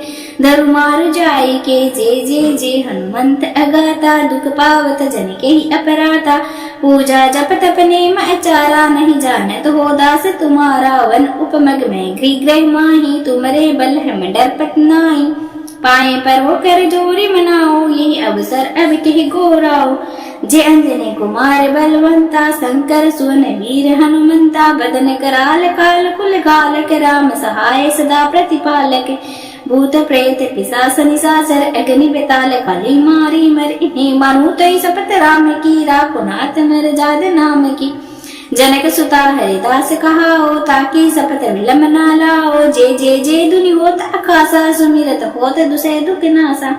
धरु मारु जाय के। जे जे जे हनुमंत अगाता, दुख पावत जन के ही अपराता। पूजा जप तप नेम आचारा, नहीं जानत हो दास तुम्हारा। वन उपमग में गृह माही, तुमरे बल हम डरपत नाई। पाए पर हो कर जोरी मनाओ, यही अवसर अब के गोराओ। जे अंजनी कुमार बलवंता, शंकर सुवन वीर हनुमंता। बदन कराल काल कुल कालक, राम सहाय सदा प्रतिपालक। भूत प्रेत पिशाच निशाचर, अग्नि बेताल कली मारी मर। इन्हें मानो तई शपथ राम की, राखो नाथ नर जाद नाम की। जनक सुता हरिदास कहाओ, ताकि शपथ विलम न लाओ। जे जे जे दुनि होत अखासा, सुमिरत होत दुसै दुख नासा।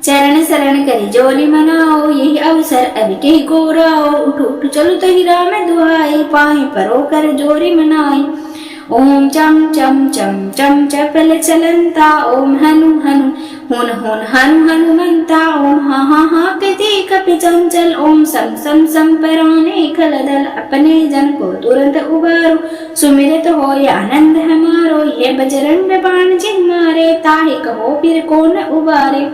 चरण शरण करी जोरी मनाओ, यही अवसर अब के गोराओ। उठ उठ चलो तही राम दुहाई, पाहि परो कर जोरी मनाई। ओम चम चम चम चम चपल चलंता, ओम हनु हनु हुन हुन हनु हनुमंता। ओम हा हा हा कति कपि चंचल, ओम सम सम सम पराने खलदल। अपने जन को तुरंत उबारो, सुमिरत हो आनंद हमारो। ये बजरंग बाण जिन मारे, ताहि कहो फिर कौन उबारे।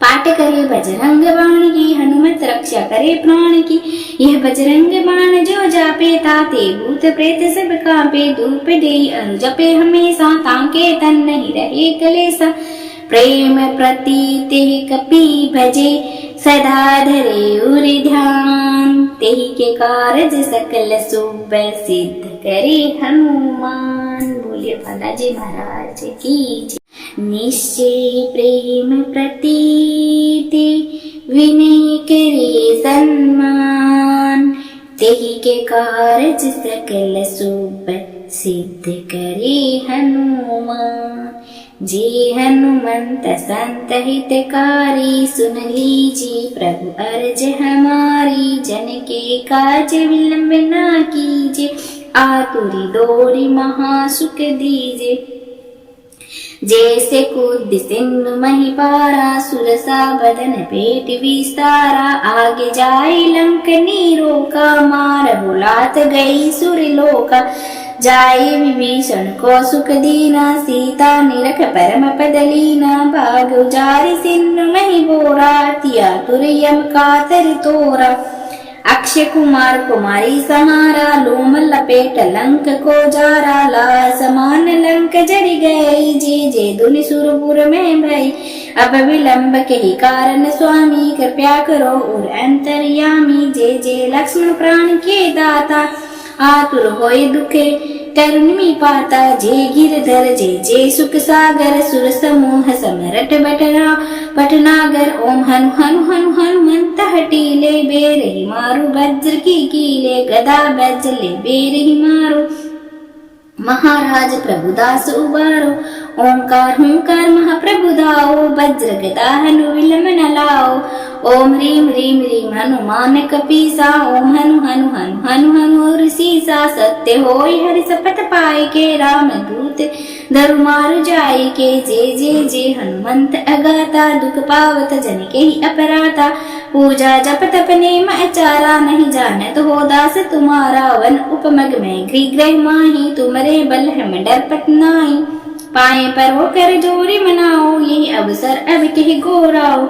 पाठ करे बजरंग बाण की, हनुमत रक्षा करे प्राण की। यह बजरंग बाण जो जापे, ताते भूत प्रेत सब कांपे। धूप देई अनु जपे हमेशा, ताके तन नहीं रहे कलेसा। प्रेम प्रतीते कपि भजे, सदा धरे उर ध्यान। तेहि के कारज सकल शुभ, सिद्ध करे हनुमान। बोलिए बालाजी महाराज की जय। निश्चय प्रेम प्रतीति, विनय करे सन्मान। तेहि के कारज सकल शुभ, सिद्ध करे हनुमान। जे हनुमंत संत हितकारी, सुन लीजिए प्रभु अर्ज हमारी। जन के काज विलंब न कीजिए, आतुरी दौड़ी महासुख दीजिए। जैसे कूद सिंधु मही पारा सुरसा बदन पेट विस्तारा आगे जाए लंकनी रोका मार बुलात गई सुरलोका जाए विभीषण को सुख दीना सीता निरख परम पदलीना भाग उजारि सिंधु मही बोरा तिया तुरयम कातर तोरा अक्षय कुमार कुमारी सहारा लोम लपेट लंक को जारा ला समान लंक जरी गई जे जे दुनि सुरपुर में भई अब विलंब के ही कारण स्वामी कृपया करो और अंतर्यामी जे जे लक्ष्मण प्राण के दाता आतुर होए दुखे तरुणी पाता जे गिरधर जे जे सुख सागर सुर समूह समरट बटना पटनागर ओम हनु हनु हनु हनुमंत हटीले बेरही मारू वज्र की कीले गदा बज्जले बेरही मारू महाराज प्रभुदास उबारो ओंकार हुंकार महाप्रभु दाओ वज्र गदा हनु विलम न लाओ ओम ह्रीम ह्रीम ह्रीम हनुमान कपीसा ओम हनु हनु हनु हनु हनु ऋषिसा सत्य होय हरि सपथ पाए के राम दूत धरु मारु जाय के जे जे हनुमंत अगाता दुख पावत जन के ही अपराता पूजा जप तप नेम आचारा नहीं जानत हो दास तुम्हारा वन उपमग में गृह माही तुमरे बल हम डरपत नाई पाए पर हो कर जोरी मनाओ यही अवसर अब कह गोराओ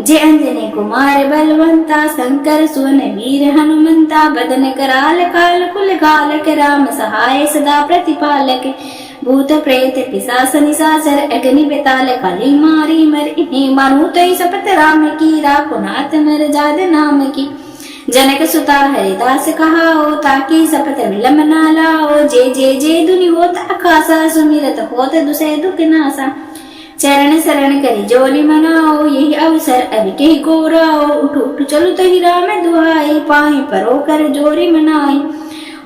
जे अंजनी कुमार बलवंता शंकर सुवन वीर हनुमंता बदन कराल काल कुल गालक राम सहाय सदा प्रतिपालक भूत प्रेत पिशाच निशाचर अग्नि बेताल काली मारी मर इन्हें मारू तई सपत राम की राखो नाथ मर जाद नाम की जनक सुता हरिदास कहाओ ताकि सपत विलम ना लाओ जे जे दुनि होत आकाशा सुमिरत होत दुसै दुख नासा चरण शरण करी जोली मनाओ यही अवसर अब के गोराओ उठ उठ चलो तही राम दुहाई पाए परो कर जोरी मनाई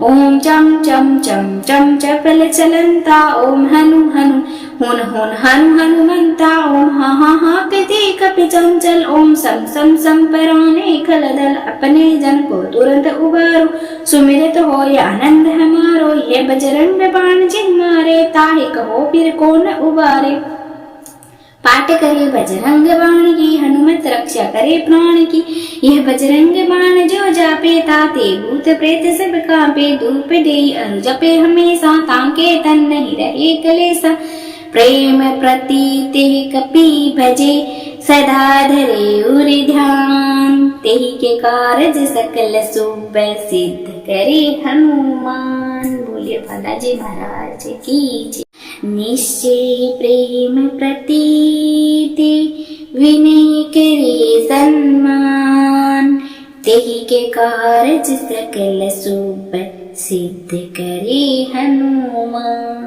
ओम चम चम चम चम चपल चलंता ओम हनु हनु हुन हुन हनु हनुमंता ओम हा हा हा कति कपि चंचल ओम सम सम सम पराने खलदल अपने जन को तुरंत उबारो सुमिरत हो आनंद हमारो ये बजरंग बाण जिन मारे ताहि कहो फिर कौन उबारे पाठ करे बजरंग बाण की हनुमत रक्षा करे प्राण की यह बजरंग बाण जो जापे ताते भूत प्रेत सब कांपे धूप दे अनु जपे हमेशा ताके तन नहीं रहे कलेसा प्रेम प्रतीते कपि भजे सदा धरे उरि ध्यान तेहि के कारज सकल शुभ सिद्ध करे हनुमान। बोलिए बालाजी महाराज की जय। निश्चय प्रेम प्रतीति विनय करे सम्मान तेहि के कारज सकल शुभ सिद्ध करे हनुमान।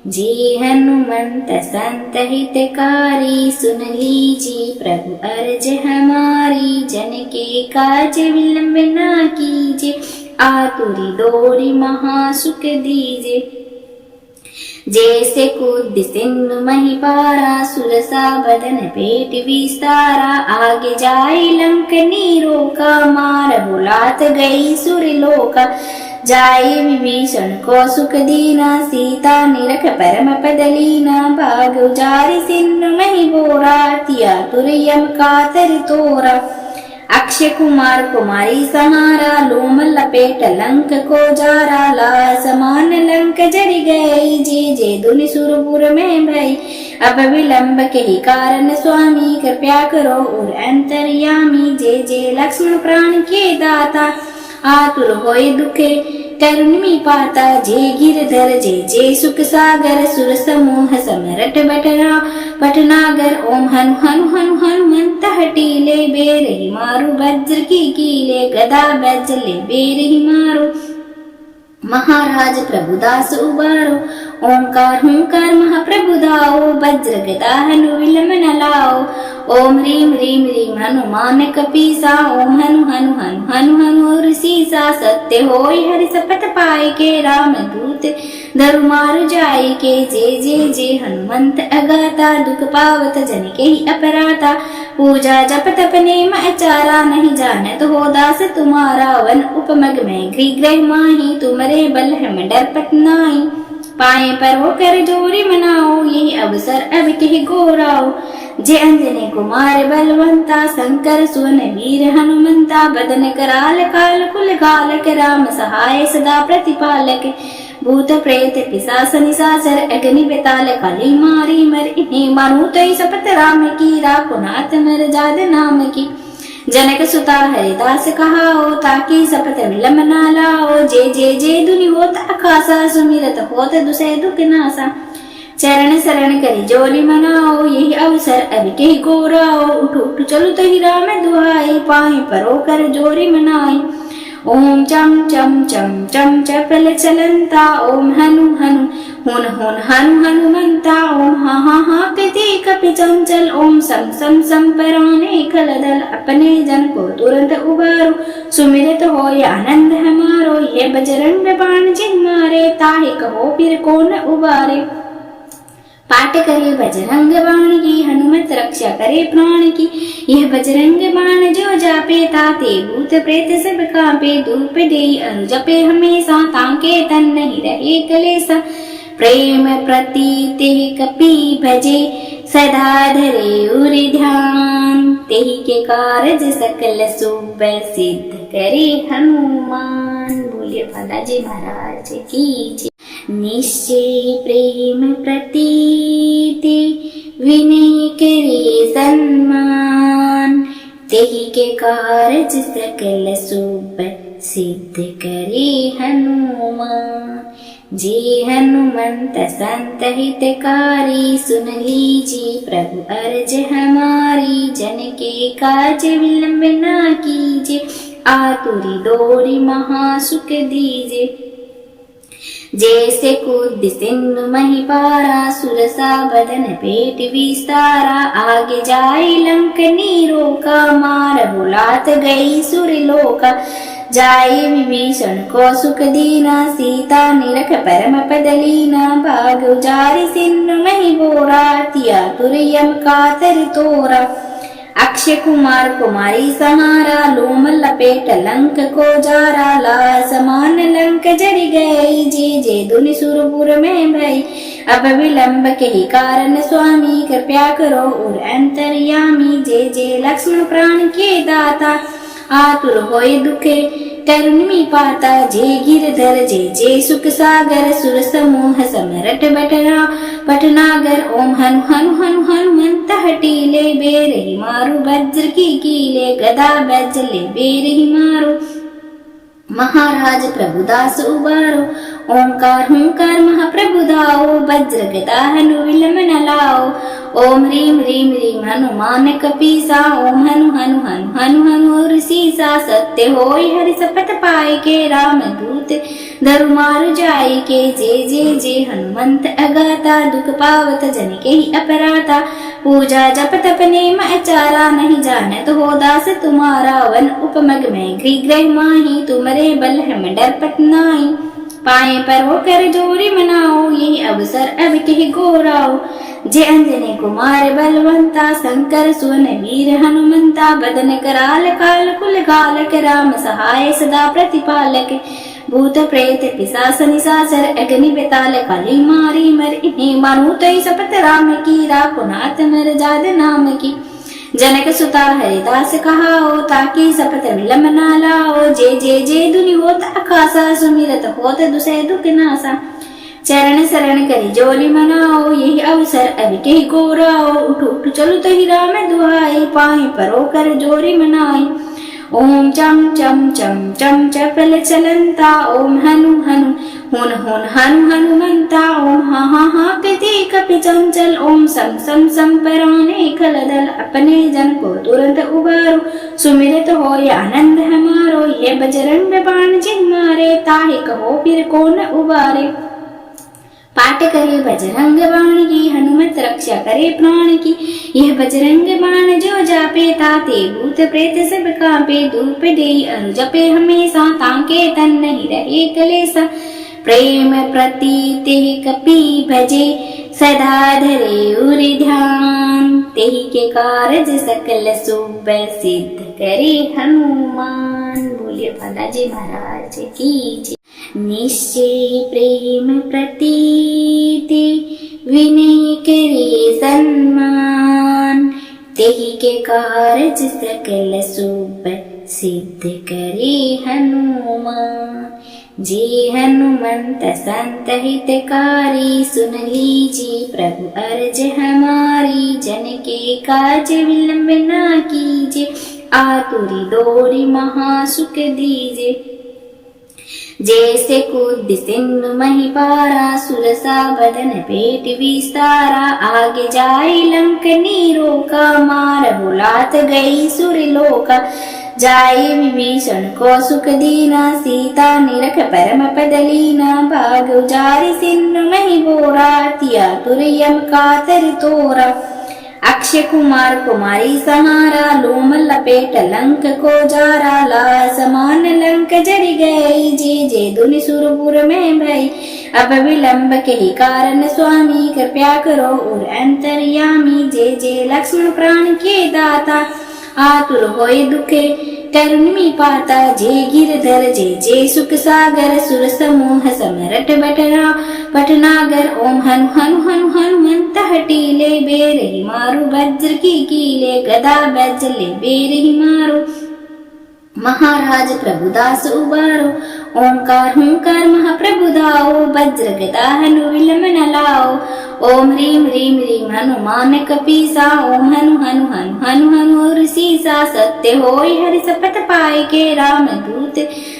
जे हनुमंत संत हितकारी सुन लीजिए प्रभु अर्ज हमारी जन के काज विलंब ना कीजिए आतुरी दौड़ी महासुख दीजिए। जैसे कूद सिंधु मही पारा सुरसा बदन पेट विस्तारा आगे जाए लंकनी रोका मार बुलात गई सुरलोका जाए विभीषण को सुख दीना सीता निरख परम पदलीना भाग उजारि सिंधु मही बोरा तिया तुरयम कातर तोरा अक्षय कुमार कुमारी सहारा लोम लपेट लंक को जारा ला समान लंक जरी गई जे दुनि सुरपुर में भई अब विलंब के ही कारण स्वामी कृपया करो और अंतर्यामी जे लक्ष्मण प्राण के दाता आतुर होए दुखे तरुणी पाता जे गिरधर जे सुख सागर सुर समूह समरट बटना पटनागर ओम हनु हनु हनु हनुमंत हटीले बेरही मारू वज्र की कीले गदा बज्जले बेरही मारू महाराज प्रभुदास उबारो ओंकार हुंकार महाप्रभु दाओ वज्र गदा हनु विलम न लाओ ओम ह्रीम ह्रीम ह्रीम हनुमान कपीसा ओम हनु हनु हनु हनु हनु ऋषिसा सत्य होय हरि सपथ पाए के राम दूत धरु मारु जाय के जे हनुमंत अगाता दुख पावत जन के ही अपराता पूजा जप तप नेम आचारा नहीं जानत हो दास तुम्हारा वन उपमग में गृह माही तुमरे बल हम डरपत नाई पाए पर होकर जोरी मनाओ, यही अवसर अब कह गौराओ। जय अंजनी कुमार बलवंता, शंकर सुवन वीर हनुमंता, बदन कराल काल कुल कालक, राम सहाय सदा प्रतिपालक। भूत प्रेत पिशाच निशाचर, अग्नि बेताल कली मारी मर, इन्हें मानो तई सपत राम की, राखो नाथ नर जाद नाम की। जनक सुता हरिदास कहाओ, ताकि सपत विलम ना लाओ। जय जय जय धुनि होत अखासा, सुमिरत होत दुसै दुख नासा। चरण शरण करी जोली मनाओ, यही अवसर अब कह गौराओ। उठ उठ चलो तो ही राम दुहाई, पाए परो कर जोरी मनाई। ओम चम चम चम चम चपल चलंता, ओम हनु हनु हुन हुन हनु हनुमंता। ओम हा हा हा कति कपि चंचल, ओम सम सम सम पराने खलदल। अपने जन को तुरंत उबारो, सुमिरत हो आनंद हमारो। ये बजरंग बाण जिन मारे, ताहे कहो फिर कौन उबारे। पाठ करे बजरंग बाण की, हनुमत रक्षा करे प्राण की। यह बजरंग बाण जो जापे, ताते भूत प्रेत सब कांपे। धूप दे अनु जपे हमेशा, ताके तन नहीं रहे कलेसा। प्रेम प्रतीते कपि भजे, सदा धरे उर ध्यान। तेहि के कारज सकल शुभ, सिद्ध करे हनुमान। बोलिए बालाजी महाराज की जय। निश्चय प्रेम प्रतीति, विनय करे सन्मान। तेहि के कारज सकल शुभ, सिद्ध करे हनुमान। जे हनुमंत संत हितकारी, सुन लीजिए प्रभु अर्ज हमारी। जन के काज विलंब ना कीजिए, आतुरी डोरी महासुख दीजिए। जैसे कूद सिंधु मही पारा, सुरसा बदन पेट विस्तारा। आगे जाए लंक नीरोका, मार बुलात गई सुरलोका। जाए विभीषण को सुख दीना, सीता निरख परम पद लीना। भाग उजारि सिंधु मही बोरा, तिया तुरयम कातर तोरा। अक्षय कुमार कुमारी सहारा, लोम लपेट लंक को जारा। ला समान लंक जरि गई, जे जे धुनि सुरपुर में भई। अब विलंब के ही कारण स्वामी, कृपया करो और अंतर्यामी। जे जे लक्ष्मण प्राण के दाता, आतुर होए दुखे करुणि पाता। जे गिरधर जे जे सुख सागर, सुर समूह समरट बटना पटनागर। ओम हनु हनु हनु हनुमंत हटीले, बेरहि मारु वज्र की कीले। गदा वज्र ले बेरहि मारो, महाराज प्रभुदास उबारो। ओंकार हुंकार महाप्रभु दाओ, वज्र गदा हनु विलम न लाओ। ओम ह्रीम ह्रीम ह्रीम हनुमान कपीसा, ओम हनु हनु हनु हनु हनु ऋषिसा। सत्य होय हरि शपथ पाए के, राम दूत धरु मारु जाय के। जय जय जय हनुमंत अगाता, दुख पावत जन के ही अपराता। पूजा जप तप नेम आचारा, नहीं जानत हो दास तुम्हारा। वन उपमग में गृह माही, तुमरे बल हम डरपट नाई। पाए पर होकर जोरी मनाओ, यही अवसर अब कह गौराओ। जय अंजनी कुमार बलवंता, शंकर सुवन वीर हनुमंता। बदन कराल काल कुल कालक, राम सहाय सदा प्रतिपालक। भूत प्रेत पिशाच निशाचर, अग्नि बेताल कली मारी मर। इन्हें मानो तई सपत राम की, राखो नाथ नर जाद नाम की। जनक सुता हरिदास कहाओ, ताकि सपत विलम ना लाओ। जय जय जय धुनि होत अखासा, सुमिरत होत दुसै दुख नासा। चरण शरण करी जोली मनाओ, यही अवसर अब कह गौराओ। उठ उठ चलो तो ही राम दुहाई, पाए परो कर जोरी मनाई। ओम चम चम चम चम चपल चलंता, ओम हनु हनु हुन हुन हनु हनुमंता। ओम हा हा हा कति कपि चंचल, ओम सम सम सम पराने खलदल। अपने जन को तुरंत उबारो, सुमिरत हो आनंद हमारो। ये बजरंग बाण जिन मारे, ताहे कहो फिर कौन उबारे। पाठ करे बजरंग बाण की, हनुमत रक्षा करे प्राण की। यह बजरंग बाण जो जापे, ताते भूत प्रेत सब कांपे। धूप दे अनु जपे हमेशा, ताके तन नहीं रहे कलेसा। प्रेम प्रतीते कपि भजे, सदा धरे उर ध्यान। तेहि के कारज सकल शुभ, सिद्ध करे हनुमान। बोलिए बालाजी महाराज की जय। निश्चय प्रेम प्रतीति विनय करे सन्मान, तेहि के कारज सकल शुभ सिद्ध करे हनुमान। जे हनुमंत संत हितकारी, सुन लीजिए प्रभु अर्ज हमारी। जन के काज विलंब ना कीजिए, आतुरी दौड़ी महासुख दीजिए। जैसे कूद सिंधु मही पारा, सुरसा बदन पेट विस्तारा। आगे जाए लंक नीरोका, मार लात गई सुरलोका। जाए विभीषण को सुख दीना, सीता निरख परम पद लीना। भाग उजारि सिंधु मही बोरा, तिया तुरयम कातर तोरा। अक्षय कुमार कुमारी सहारा, लोम लपेट लंक को जारा। ला समान लंक जरि गई, जे जे दुनि सुरपुर में भई। अब विलंब के ही कारण स्वामी, कृपया करो और अंतर्यामी। जे जे लक्ष्मण प्राण के दाता, आतुर होए दुखे करुणि पाता। जे गिरधर जे जे सुख सागर, सुर समूह समरट बटना पटनागर। ओम हनु हनु हनु हनुमंत हटीले, बेरहि मारु वज्र की कीले। गदा बज्जले बेरहि मारो, महाराज प्रभुदास उबारो। ओंकार हुंकार महाप्रभु दाओ, वज्र गदा हनु विलंब न लाओ। ओम ह्रीम ह्रीम ह्रीम हनुमान कपीसा, ओम हनु हनु हनु हनु हनु ऋषिसा। सत्य होय हरि शपथ पाए के, राम दूत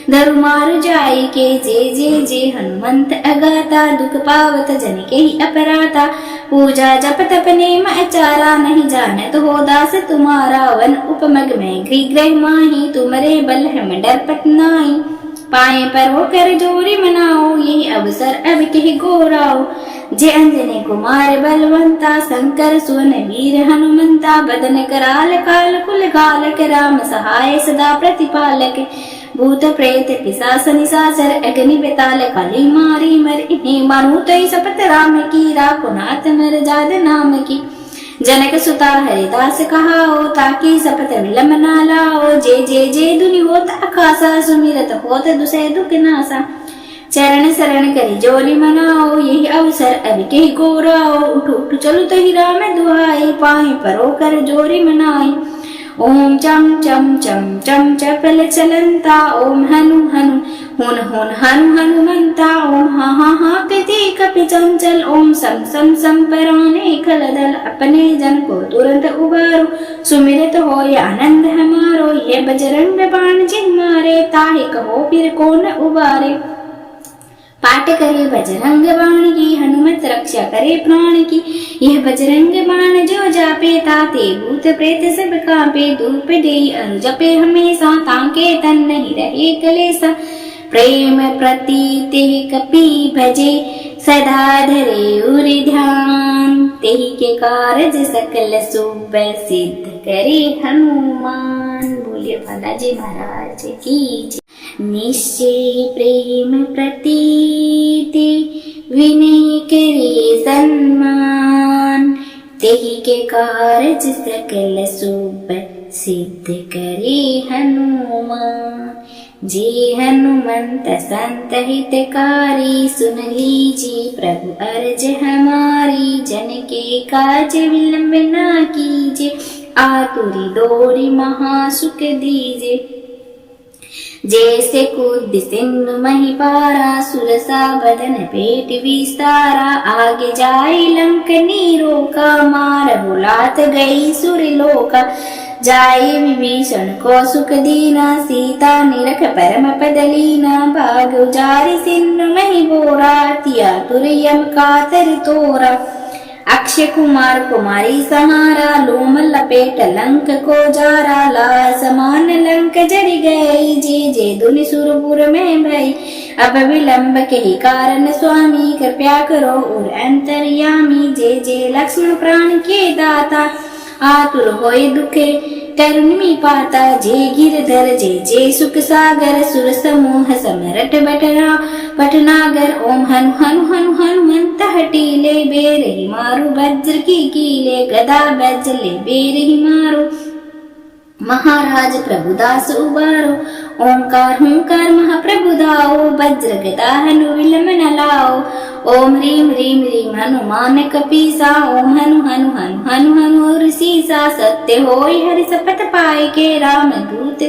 धरु मारु जाए के। जे जे हनुमंत अगाता, दुख पावत जन के ही अपराता। पूजा जप तप नेम आचारा, नहीं जानत हो दास तुम्हारा। वन उपमग में गृह माही, तुमरे बल हम डरपत नाई। पाए पर होकर जोरी मनाओ, यही अवसर अब कह गोराओ। जे अंजनी कुमार बलवंता, शंकर सुवन वीर हनुमंता। बदन कराल काल कुल घालक, राम सहाय सदा प्रतिपालक। भूत प्रेत पिशाच निशाचर, अग्नि बेताल कली मारी मर। इन्हें मारू तो शपथ राम की, राखो नाथ मर जाद नाम की। जनक सुता हरिदास कहाओ, ताकि शपथ विलंब ना लाओ। जे जे दुनि होत अखासा, सुमिरत होत दुसै दुख नासा। चरण शरण करी जोरी मनाओ, यही अवसर अब के गोराओ। उठ उठ चलो तो ही राम दुहाई, पाए परो कर जोरी मनाई। ओम चम चम चम चम चपल चलंता, ओम हनु हनु हुन हुन हनु हनुमंता। ओम हा हा हा कति कपि चंचल, ओम सम सम सम पराने खलदल। अपने जन को तुरंत उबारो, सुमिरत हो आनंद हमारो। ये बजरंग बाण जिन मारे, ताहि कहो फिर कौन उबारे। पाठ करे बजरंग बाण की, हनुमत रक्षा करे प्राण की। यह बजरंग बाण जो जापे, ताते भूत प्रेत सब कांपे। धूप दे अनु जपे हमेशा, ताके तन नहीं रहे कलेसा। प्रेम प्रतीति कपि भजे, सदा धरे उर ध्यान। तेहि के कारज सकल शुभ सिद्ध करे हनुमान। बोलिए बालाजी महाराज की जय। निश्चय प्रेम प्रतीति विनय करे सन्मान, तेहि के कारज सकल शुभ सिद्ध करे हनुमान। जे हनुमंत संत हितकारी, सुन लीजिए प्रभु अर्ज हमारी। जन के काज विलंब ना कीजिए, आतुरी दौड़ी महासुख दीजिए। जैसे कूद सिंधु मही पारा, सुरसा बदन पेट विस्तारा। आगे जाए लंक नीरोका, मार बुलात गई सुरलोका। जाए विभीषण को सुख दीना, सीता निरख परम पद लीना। भाग उजारि सिंधु मही बोरा, तिया तुरयम कातर तोरा। अक्षय कुमार कुमारी सहारा, लोम लपेट लंक को जारा। ला समान लंक जरि गई, जे जे दुनि सुरपुर में भई। अब विलंब के ही कारण स्वामी, कृपया करो और अंतर्यामी। जे जे लक्ष्मण प्राण के दाता, आतुर होए दुखे करुणि पाता। जे गिरधर जे जे सुख सागर, सुर समूह समरट बटना पटनागर। ओम हनु हनु हनु हनुमंत हटीले, बेरहि मारु वज्र की कीले। गदा बज्जले बेरहि मारो, महाराज प्रभुदास उबारो, ओंकार हुंकार महाप्रभु दाओ, वज्र गदा हनु विलम न लाओ। ओम ह्रीम ह्रीम ह्रीम हनुमान कपीसा, ओम हनु हनु हनु हनु हनु ऋषिसा। सत्य होय हरि शपथ पाए के, राम दूत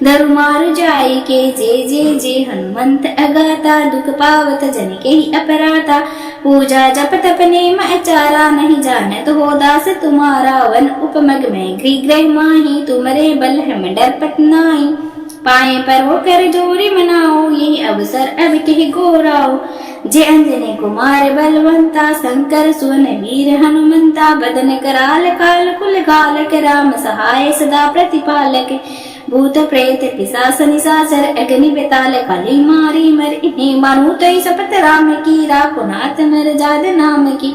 धरु मारु जाय के। जय जय जय हनुमंत अगाता, दुख पावत जन के ही अपराता। पूजा जप तप नेम आचारा, नहीं जानत हो दास तुम्हारा। वन उपमग में गृह ग्रह माही, तुमरे बल हम डरपत नाई। पाए पर हो कर जोरी मनाओ, यही अवसर अब कह गोराओ। जय अंजनी कुमार बलवंता, शंकर सुवन वीर हनुमंता। बदन कराल काल कुल गालक, राम सहाय सदा प्रतिपालक। भूत प्रेत पिशाच निशाचर, अग्नि बेताल काली मारी मर। इन्हें मानू तई शपथ राम की, राखो नाथ मर जाद नाम की।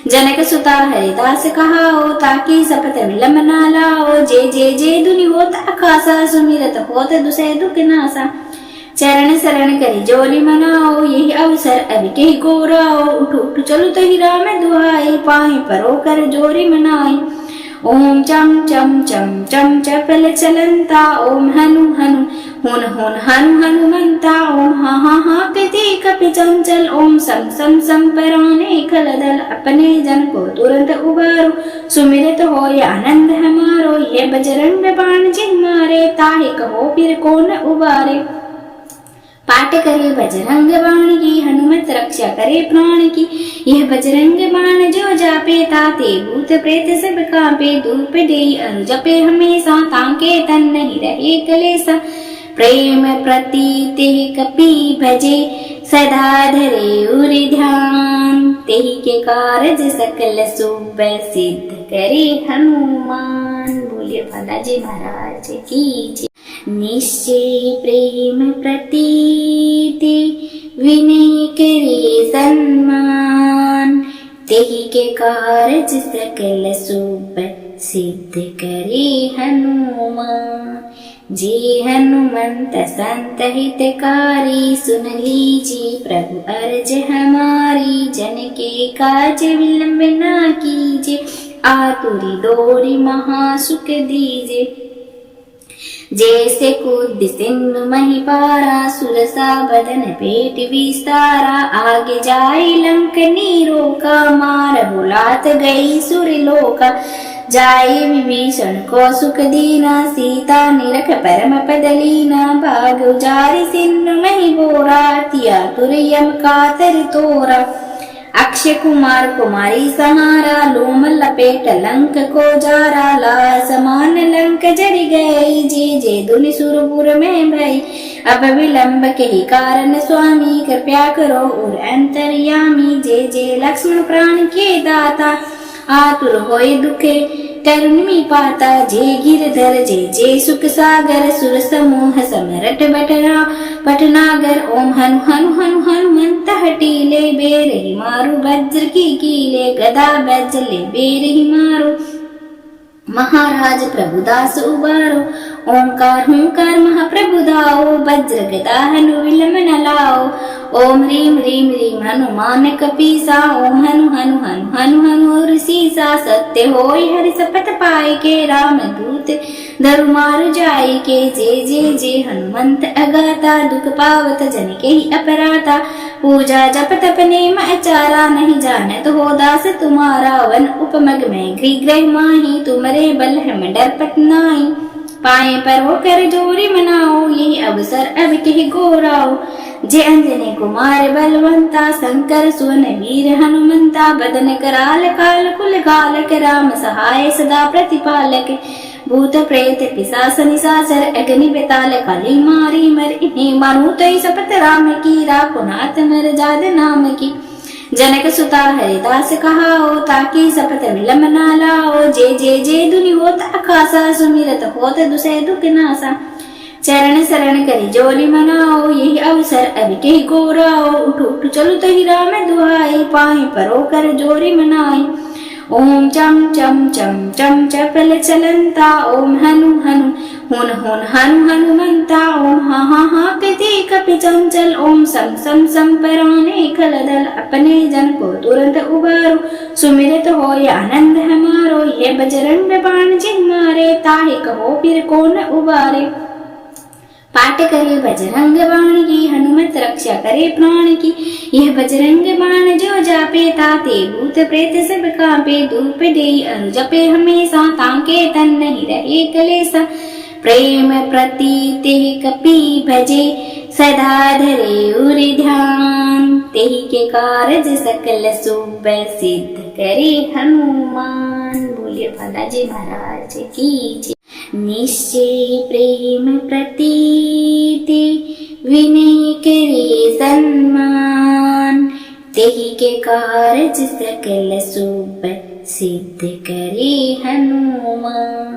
जनक सुता हरिदास कहाओ, ताकि शपथ विलम न लाओ। जय जय जय धुनि होत अखासा, सुमिरत होत दुसै दुख नासा। चरण शरण करी जोली मनाओ, यही अवसर अब कही गोराओ। उठ उठ चलो तही राम दुहाई, पाए परो कर जोरी मनाई। ओम चम चम चम चम चपल चलंता, ओम हनु हनु हुन हुन हनु हनुमंता। ओम हा हा हा कति कपि चंचल, ओम सम सम सम पराने खलदल। अपने जन को तुरंत उबारो, सुमिरत हो आनंद हमारो। ये बजरंग बाण जिन मारे, ताहे कहो फिर कौन उबारे। पाठ करे बजरंग बाण की, हनुमत रक्षा करे प्राण की। यह बजरंग बाण जो जापे, ताते भूत प्रेत सब कांपे। धूप दे अनु जपे हमेशा, ताके तन नहीं रहे कलेसा। प्रेम प्रतीते कपि भजे, सदा धरे उरि ध्यान। तेहि के कारज सकल शुभ, सिद्ध करे हनुमान। बोलिए बालाजी महाराज की जय। निश्चय प्रेम प्रतीति, विनय करे सन्मान। तेहि के कारज सकल शुभ, सिद्ध करे हनुमान। जे हनुमंत संत हितकारी, सुन लीजिए प्रभु अर्ज हमारी। जन के काज विलंब ना कीजिए, आतुरी दौड़ी महासुख दीजिए। जैसे कूद सिंधु मही पारा, सुरसा बदन पेट विस्तारा। आगे जाए लंक नीरो का, मार भुलात गई सुरलोका। जाए विभीषण को सुख दीना, सीता निरख परम पद लीना। भाग उजारि सिंधु मही बोरा, तिया तुर यम कातर तोरा। अक्षय कुमार कुमारी सहारा, लोम लपेट लंक को जारा। ला समान लंक जरि गई, जे जे दुनि सुरपुर में भई। अब विलंब के ही कारण स्वामी, कृपया करो और अंतर्यामी। जे जे लक्ष्मण प्राण के दाता, आतुर होए दुखे करुणि पाता। जे गिरधर जे जे सुख सागर, सुर समूह समरट बटना पटनागर। ओम हनु हनु हनु हनुमंत हटीले, बेरहि मारु वज्र की कीले। गदा बज्र ले बेरहि मारो, महाराज प्रभुदास उबारो। ओंकार हुंकार महाप्रभु दाओ, वज्र गदा हनु विलम न लाओ। ओम ह्रीम ह्रीम ह्रीम हनुमान कपीसा, ओम हनु हनु हनु हनु हनु ऋषिसा। सत्य होय हरि शपथ पाए के, राम दूत धरु मारु जाय के। जय जय जय हनुमंत अगाता, दुख पावत जन के ही अपराता। पूजा जप तप नेम आचारा, नहीं जानत हो दास तुम्हारा। वन उपमग में गृह ग्रह माही, तुमरे बल हम डरपत नाई। पाए पर हो कर जोरी मनाओ, यही अवसर अब कह गोराओ। जय अंजनी कुमार बलवंता, शंकर सुवन वीर हनुमंता। बदन कराल काल कुल गालक, राम सहाय सदा प्रतिपालक। भूत प्रेत पिशाच निशाचर, अग्नि बेताल काली मारी मर। इन्हें मानू तई शपथ राम की, राखो नाथ मर जाद नाम की। जनक सुता हरिदास कहाओ, ताकि शपथ विलम न लाओ। जय जय जय धुनि होत अखासा, सुमिरत होत दुसै दुख नासा। चरण शरण करी जोली मनाओ, यही अवसर अब कही गोराओ। उठ उठ चलो तही राम दुहाई, पाए परो कर जोरी मनाई। ओम चम चम चम चम चपल चलंता ओम हनु हनु हुन हुन हनु हनुमंता ओम हा हा हा कति कपि चंचल ओम सम सम सम पराने खलदल अपने जन को तुरंत उबारो सुमिरत हो या आनंद हमारो ये बजरंग बाण जिन मारे ताहि कहो फिर कौन उबारे। पाठ करे बजरंग बाण की हनुमत रक्षा करे प्राण की यह बजरंग बाण जो जापे ताते भूत प्रेत सब कांपे धूप दे अरु जपे हमेशा ताके तन नहीं रहे कलेसा प्रेम प्रतीते कपि भजे सदा धरे उरि ध्यान तेहि के कारज सकल शुभ सिद्ध करे हनुमान। बोलिए बालाजी महाराज की जय। निश्चय प्रेम प्रतीति विनय करे सम्मान तेहि के कारज सकल शुभ सिद्ध करे हनुमान।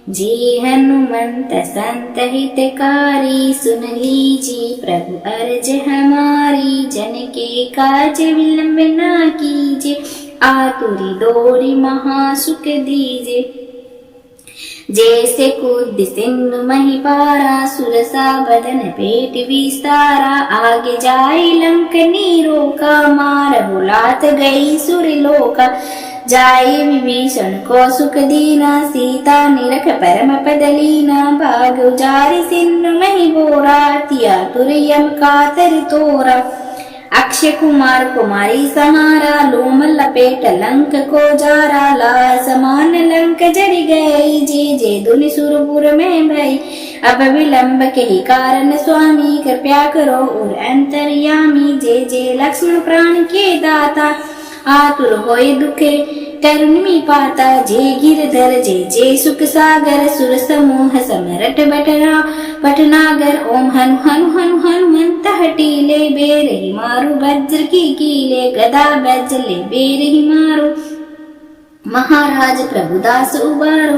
जे हनुमंत संत हितकारी सुन लीजिए प्रभु अर्ज हमारी जन के काज विलंब ना कीजिए आतुरी दौड़ी महासुख दीजिए। जैसे कूद सिंधु मही पारा सुरसा बदन पेट विस्तारा आगे जाए लंक नीरो का मार बुलात गई सुरलोका जाए विभीषण को सुख दीना सीता निरख परम पदलीना भाग उजारि सिंधु मही बोरा तिया तुरयम कातर तोरा अक्षय कुमार कुमारी सहारा लोम लपेट लंक को जारा ला समान लंक जड़ गई जे जे दुनि सुरपुर में भई अब विलंब के ही कारण स्वामी कृपया करो और अंतर्यामी जे जे लक्ष्मण प्राण के दाता आतुर होए दुखे करुणि पाता जे गिरधर जे जे सुख सागर सुर समूह समरट बटना पटनागर ओम हनु हनु हनु हनुमंत हटीले बेरहि मारु वज्र की कीले गदा बज्जले बेरहि मारो महाराज प्रभुदास उबारो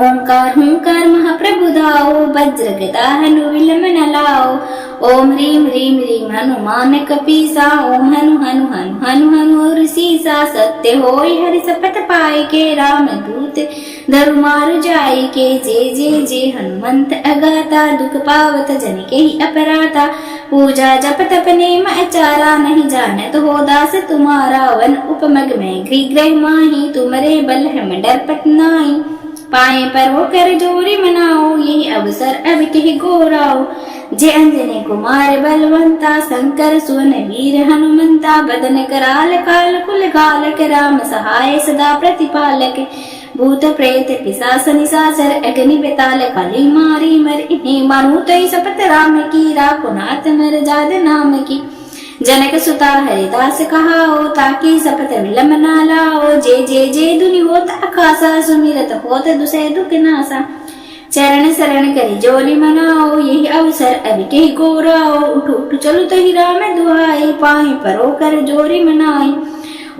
ओंकार हुंकार महाप्रभु दाओ वज्र गदा हनु विलम न लाओ ओम ह्रीम ह्रीम ह्रीम हनुमान कपीसा ओम हनु हनु हनु हनु हनु ऋषिसा सत्य होय हरि सपथ पाए के राम दूत धरु मारु जाय के जे हनुमंत अगाता दुख पावत जन के ही अपराता पूजा जप तप नेम आचारा नहीं जानत हो दास तुम्हारा वन उपमग में गृह माही तुमरे बल हम डरपट नाई पाए पर होकर जोरी मनाओ यही अवसर अब कह गोराओ जे अंजनी कुमार बलवंता शंकर सुवन वीर हनुमंता बदन कराल काल कुल कालक राम सहाय सदा प्रतिपालक भूत प्रेत पिशाच निशाचर अग्नि बेताल काली मारी मर इन्हें मानो तई सपत राम की राखो नाथ मर जाद नाम की जनक सुता हरिदास कहाओ ताकि सपत विलम ना लाओ जे दुनि होत अखासा सुमिरत होत दुसै दुख नासा चरण शरण करी जोली मनाओ यही अवसर अब के गोराओ उठ उठ चलो तो ही राम दुहाई पाए परो कर जोरी मनाई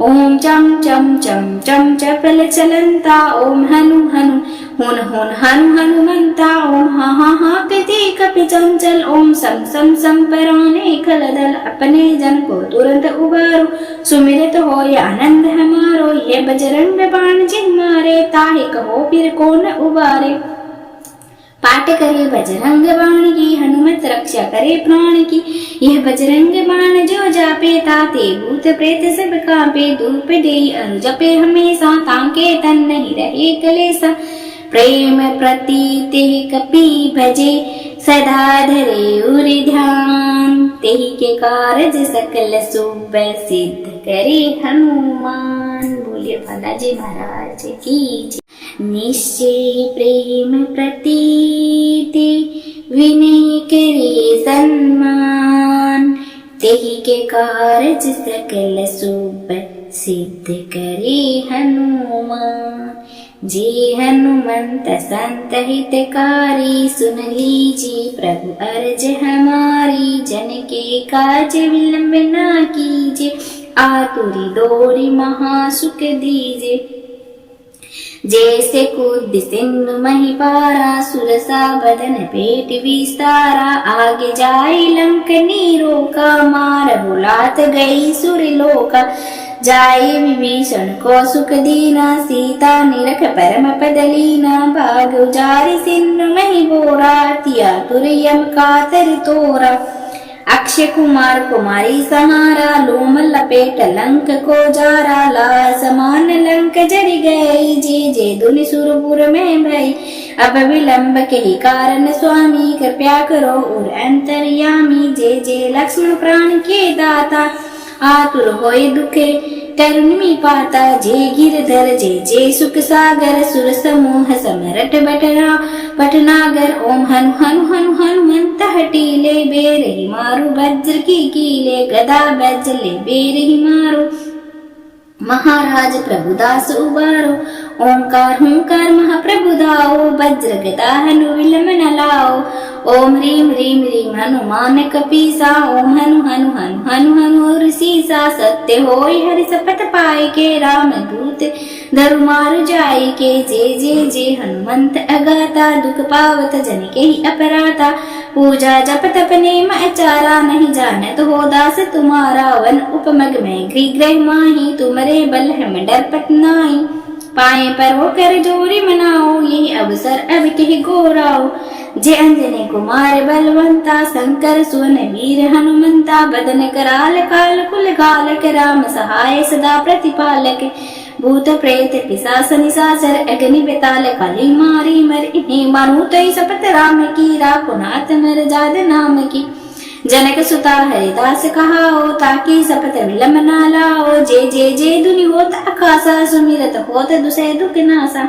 ओम चम चम चम चम चपल चलंता ओम हनु हनु हुन हुन हनु हनुमंता ओम हा हा हा कति कपि चंचल ओम सम सम सम पराने खलदल अपने जन को तुरंत उबारो सुमिरत हो या आनंद हमारो ये बजरंग बाण जिन मारे ताहि कहो फिर कौन उबारे। पाठ करे बजरंग बाण की हनुमत रक्षा करे प्राण की यह बजरंग बाण जो जापे ताते भूत प्रेत सब कांपे धूप दे अरु जपे हमेशा ताके तन नहीं रहे कलेसा प्रेम प्रतीते कपि भजे सदा धरे उरि ध्यान तेहि के कारज सकल शुभ सिद्ध करे हनुमान। बोलिए बालाजी महाराज की जय। निश्चय प्रेम प्रतीति विनय करे सम्मान तेहि के कारज सकल शुभ सिद्ध करे हनुमान। जे हनुमंत संत हितकारी सुन लीजिए प्रभु अर्ज हमारी जन के काज विलंब ना कीजिए आतुरी दौड़ी महासुख दीजिए। जैसे कूद सिंधु मही पारा सुरसा बदन पेट विस्तारा आगे जाए लंक नीरो का मार बुलात गई सुरलोका जाए विभीषण को सुख दीना, सीता निरख परम पद लीना। भाग उजारि सिंधु मही बोरा, तिया तुर यम कातर तोरा। अक्षय कुमार कुमारी सहारा, लोम लपेट लंक को जारा। ला समान लंक जरि गई, जे जे दुनि सुरपुर में भई। अब विलंब के ही कारण स्वामी, कृपया करो और अंतर्यामी। जे जे लक्ष्मण प्राण के दाता, आतुर होए दुखे करुणि पाता। जे गिरधर जे जे सुख सागर, सुर समूह समरट भटनागर। ओम हनु हनु हनु हनुमंत हटीले, बेरहि मारु वज्र की कीले। गदा बैजले बेरहि मारो, महाराज प्रभुदास उबारो। ओंकार हुंकार महाप्रभु दाओ, वज्र गदा हनु विलम न लाओ। ओम ह्रीम ह्रीम ह्रीम हनुमान कपीसा, ओम हनु हनु हनु हनु हनु ऋषिसा। सत्य होय हरि शपथ पाए के, राम दूत धरु मारु जाय के। जे जे जे हनुमंत अगाता, दुख पावत जन के ही अपराता। पूजा जप तप नेम आचारा, नहीं जानत हो दास तुम्हारा। वन उपमग में गृह माही, तुमरे बल हम डरपत नाई। पाए पर हो कर जोरी मनाओ, यही अवसर अब कही गोराओ। जे अंजनी कुमार बलवंता, शंकर सुवन वीर हनुमंता। बदन कराल काल कुल गालक, राम सहाय सदा प्रतिपालक। भूत प्रेत पिशाच निशाचर, अग्नि बेताल काली मारी मर। इन्हें मारू तई शपथ राम की, राखो नाथ मर जाद नाम की। जनक सुता हरिदास कहाओ, ताकि शपथ विलम ना लाओ। जे जे जे दुनि होत आकाशा, सुमिरत होत दुसै दुख नासा।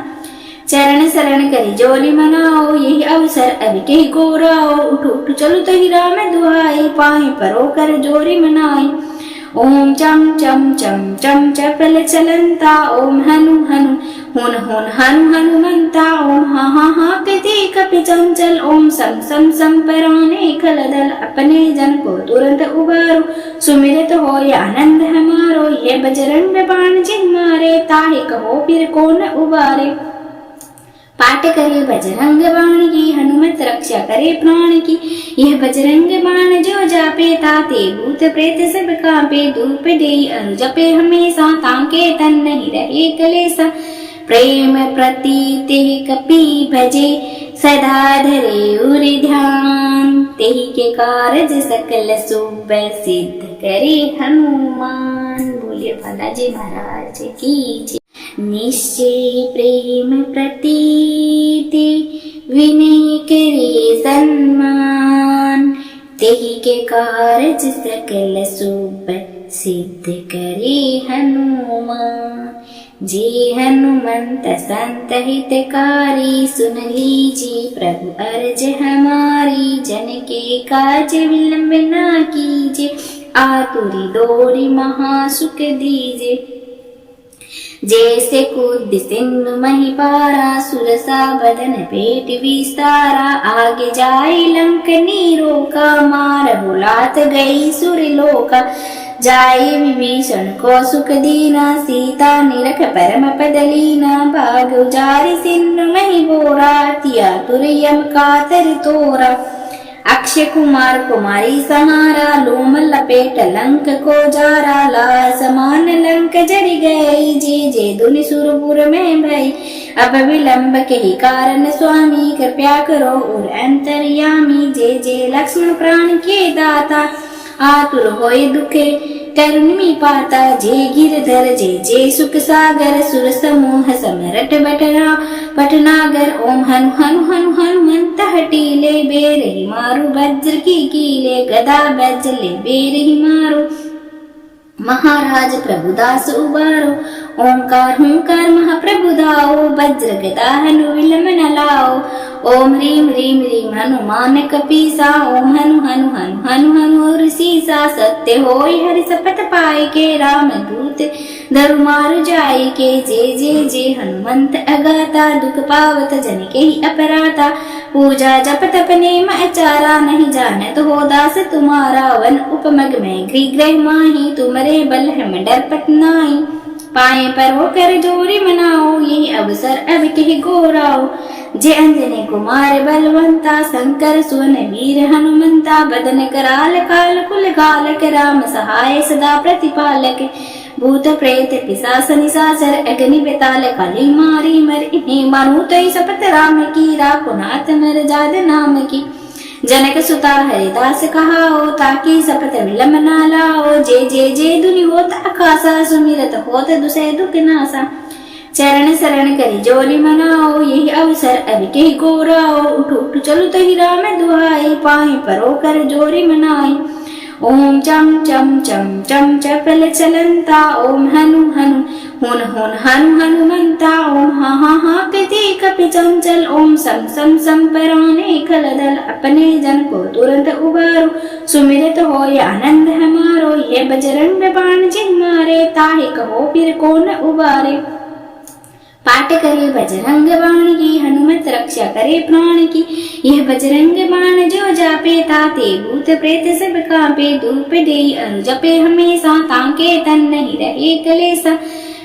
चरण शरण करी जोली मनाओ, यही अवसर अब के गोराओ। उठ उठ चलो तही राम दुहाई, पाए परो कर जोरी मनाई। ओम चम चम चम चम चपल चलंता, ओम हनु हनु हुन हुन हनु हनुमंता। ओम हा हा हा कति कपि चंचल, ओम सम सम सम पराने खलदल। अपने जन को तुरंत उबारो, सुमिरत हो आनंद हमारो। ये बजरंग बाण जिन मारे, ताहि कहो फिर कौन उबारे। पाठ करे बजरंग बाण की, हनुमत रक्षा करे प्राण की। यह बजरंग बाण जो जापे, ताते भूत प्रेत सब कांपे। धूप दे अरु जपे हमेशा, ताके तन नहीं रहे कलेसा। प्रेम प्रतीते कपि भजे, सदा धरे उरि ध्यान। तेहि के कारज सकल शुभ, सिद्ध करे हनुमान। बोलिए बालाजी महाराज की जय। निश्चय प्रेम प्रतीति, विनय करे सन्मान। तेहि के कारज सकल शुभ, सिद्ध करे हनुमान। जे हनुमंत संत हितकारी, सुन लीजिए प्रभु अर्ज हमारी। जन के काज विलंब ना कीजिए, आतुरी दौड़ी महासुख दीजिए। जैसे कूद सिंधु मही पारा, सुरसा बदन पेट विस्तारा। आगे जाए लंक नीरोका, मार बुलात गई सुरलोका। जाए विभीषण को सुख दीना, सीता निरख परम पद लीना। भाग उजारि सिंधु मही बोरा, तिया तुर यम कातर तोरा। अक्षय कुमार कुमारी सहारा, लोम लपेट लंक को जारा। ला समान लंक जरि गई, जे जे दुनि सुरपुर में भई। अब विलंब के ही कारण स्वामी, कृपया करो और अंतर्यामी। जे जे लक्ष्मण प्राण के दाता, आतुर होए दुखे करुणि पाता। जे गिरधर जे जे सुख सागर, सुर समूह समरट भटनागर। ओम हनु हनु हनु हनुमंत हटीले, बेरहि मारु वज्र की कीले। गदा बैजले बेरहि मारो, महाराज प्रभुदास उबारो। ओंकार हुंकार महाप्रभु दाओ, वज्र गदा हनु विलम न लाओ। ओम ह्रीम ह्रीम ह्रीम हनुमान कपीसा, ओम हनु हनु हनु हनु हनु ऋषिसा। सत्य होय हरि शपथ पाए के, राम दूत धरु मारु जाय के। जे जे जे हनुमंत अगाता, दुख पावत जन के ही अपराता। पूजा जप तप नेम आचारा, नहीं जानत हो दास तुम्हारा। वन उपमग में गृह माही, तुमरे बल हम डरपत नाई। पाए पर हो कर जोरी मनाओ, यही अवसर अब कही गोराओ। जे अंजनी कुमार बलवंता, शंकर सुवन वीर हनुमंता। बदन कराल काल कुल गालक, राम सहाय सदा प्रतिपालक। भूत प्रेत पिशाच निशाचर अग्नि बेताल काली मारी मर इन्हें मारू तई सपत राम की राखो नाथ मर जाद नाम की। जनक सुता हरिदास कहाओ ताकि सपत विलम ना लाओ। जे दुनि होत अखासा सुमिरत होत दुसै दुख नासा। चरण शरण करी जोली मनाओ यही अवसर अब के गोराओ। उठ उठ चलो तही राम दुहाई पाए परो कर जोरी मनाई। ओम चम चम चम चम चपल चलंता ओम हनु हनु हुन हुन हनु हनुमंता। ओम हा हा हा कति कपि चंचल ओम सम सम सम पराने खलदल। अपने जन को तुरंत उबारो सुमिरत हो आनंद हमारो। ये बजरंग बाण जिन मारे ताहे कहो फिर कौन उबारे। पाठ करे बजरंग बाण की हनुमत रक्षा करे प्राण की। यह बजरंग बाण जो जापे ताते भूत प्रेत सब कांपे। धूप दे अनु जपे हमेशा ताके तन नहीं रहे कलेसा।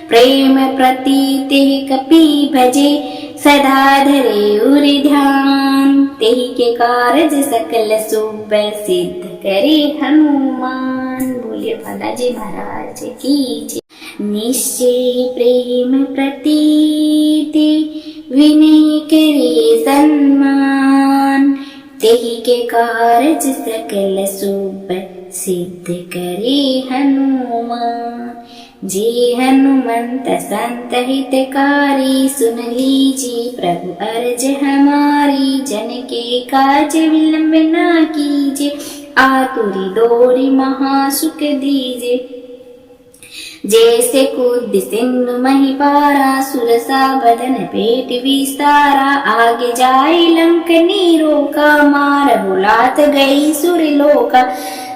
प्रेम प्रतीते कपि भजे सदा धरे उरि ध्यान। तेहि के कारज सकल शुभ सिद्ध करे हनुमान। बोलिए बालाजी महाराज की जय। निश्चय प्रेम प्रतीति विनय करे सन्मान। तेहि के कारज सकल शुभ सिद्ध करे हनुमान। जे हनुमंत संत हितकारी सुन लीजिए प्रभु अर्ज हमारी। जन के काज विलंब ना कीजिए आतुरी डोरी महासुख दीजिए। जैसे कूद सिंधु मही पारा सुरसा बदन पेट विस्तारा। आगे जाए लंक नीरो का मार बुलात गई सुरलोका।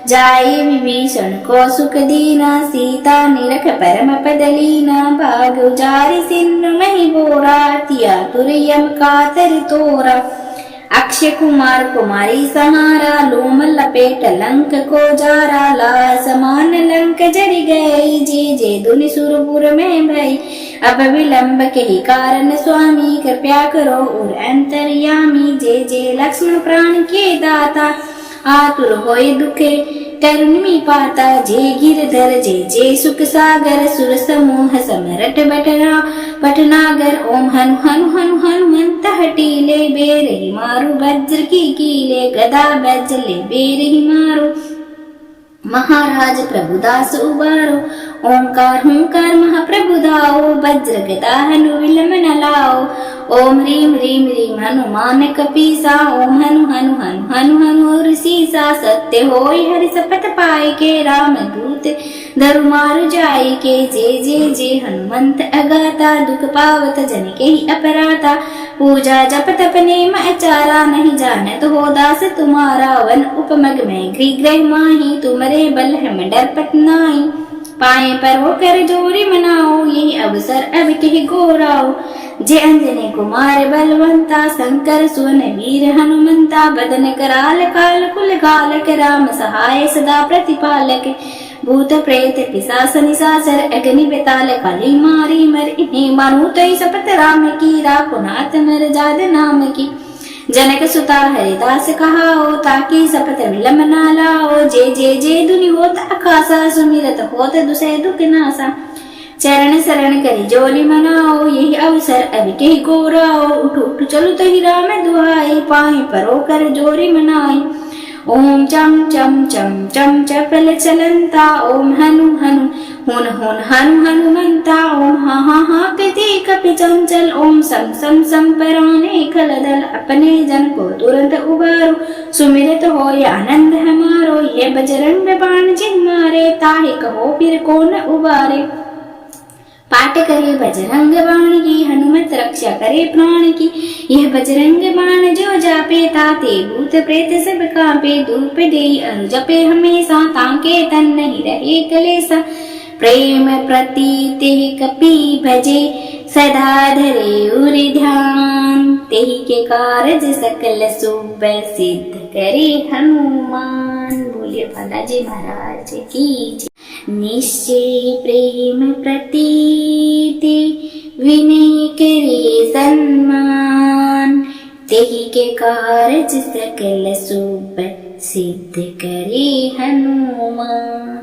जाए विभीषण को सुख दीना सीता निरख परम पदलीना। भाग उजारि सिंधु मही बोरा तिया तुरयम कातर तोरा। अक्षय कुमार कुमारी सहारा लोम लपेट लंक को जारा। ला समान लंक जरि गई जे दुनि सुरपुर में भई। अब विलंब के ही कारण स्वामी कृपया करो और अंतर्यामी। जे लक्ष्मण प्राण के दाता आतुर होए दुखे करुणि पाता। जे गिरधर जे सुख सागर सुर समूह समरट भटनागर। ओम हनु हनु हनु हनुमंत हटीले बेरहि मारु वज्र की कीले। गदा बज्जले बेरहि मारो महाराज प्रभुदास उबारो। ओंकार हुंकार महाप्रभु दाओ वज्र गदा हनु विलम न लाओ। ओम ह्रीम ह्रीम ह्रीम हनुमान कपीसा। ओम हनु हनु हनु हनु हनु ऋषिसा। सत्य होय हरि शपथ पाए के राम दूत धरु मारु जाय के। जे हनुमंत अगाता दुख पावत जन के ही अपराता। पूजा जप तप नेम आचारा नहीं जानत हो दास तुम्हारा। वन उपमग में गृह माही तुमरे बल हम डरपट नाई। पाए पर होकर जोरी मनाओ यही अवसर अब के गोराओ। जे अंजनी कुमार बलवंता शंकर सुवन वीर हनुमंता। बदन कराल काल कुल गालक राम सहाय सदा प्रतिपालक। भूत प्रेत पिशाच निशाचर अग्नि बेताल काली मारी मर इन्हें मारू तई सपत राम की राखो नाथ मर जाद नाम की। जनक सुता हरिदास कहाओ ताकि सपत विलम ना लाओ। जे दुनि होत अखासा सुमिरत होत दुसै दुख नासा। चरण शरण करी जोली मनाओ यही अवसर अब के गोराओ। उठ उठ चलो तही राम दुहाई पाए परो कर जोरी मनाई। ओम चम चम चम चम चपल चलंता ओम हनु हनु हुन हुन हनु हनुमंता। ओम हा हा हा कति कपि चंचल ओम सम सम सम पराने खलदल। अपने जन को तुरंत उबारो सुमिरत हो आनंद हमारो। ये बजरंग बाण जिन मारे ताहे कहो फिर कौन उबारे। पाठ करे बजरंग बाण की हनुमत रक्षा करे प्राण की। यह बजरंग बाण जो जापे ताते भूत प्रेत सब कांपे। धूप दे अनु जपे हमेशा ताके तन नहीं रहे कलेसा। प्रेम प्रतीते कपि भजे सदा धरे उरि ध्यान। तेहि के कारज सकल शुभ सिद्ध करे हनुमान। बोलिए बालाजी महाराज की जय। निश्चय प्रेम प्रतीति विनय करे सन्मान। तेहि के कारज सकल शुभ सिद्ध करे हनुमान।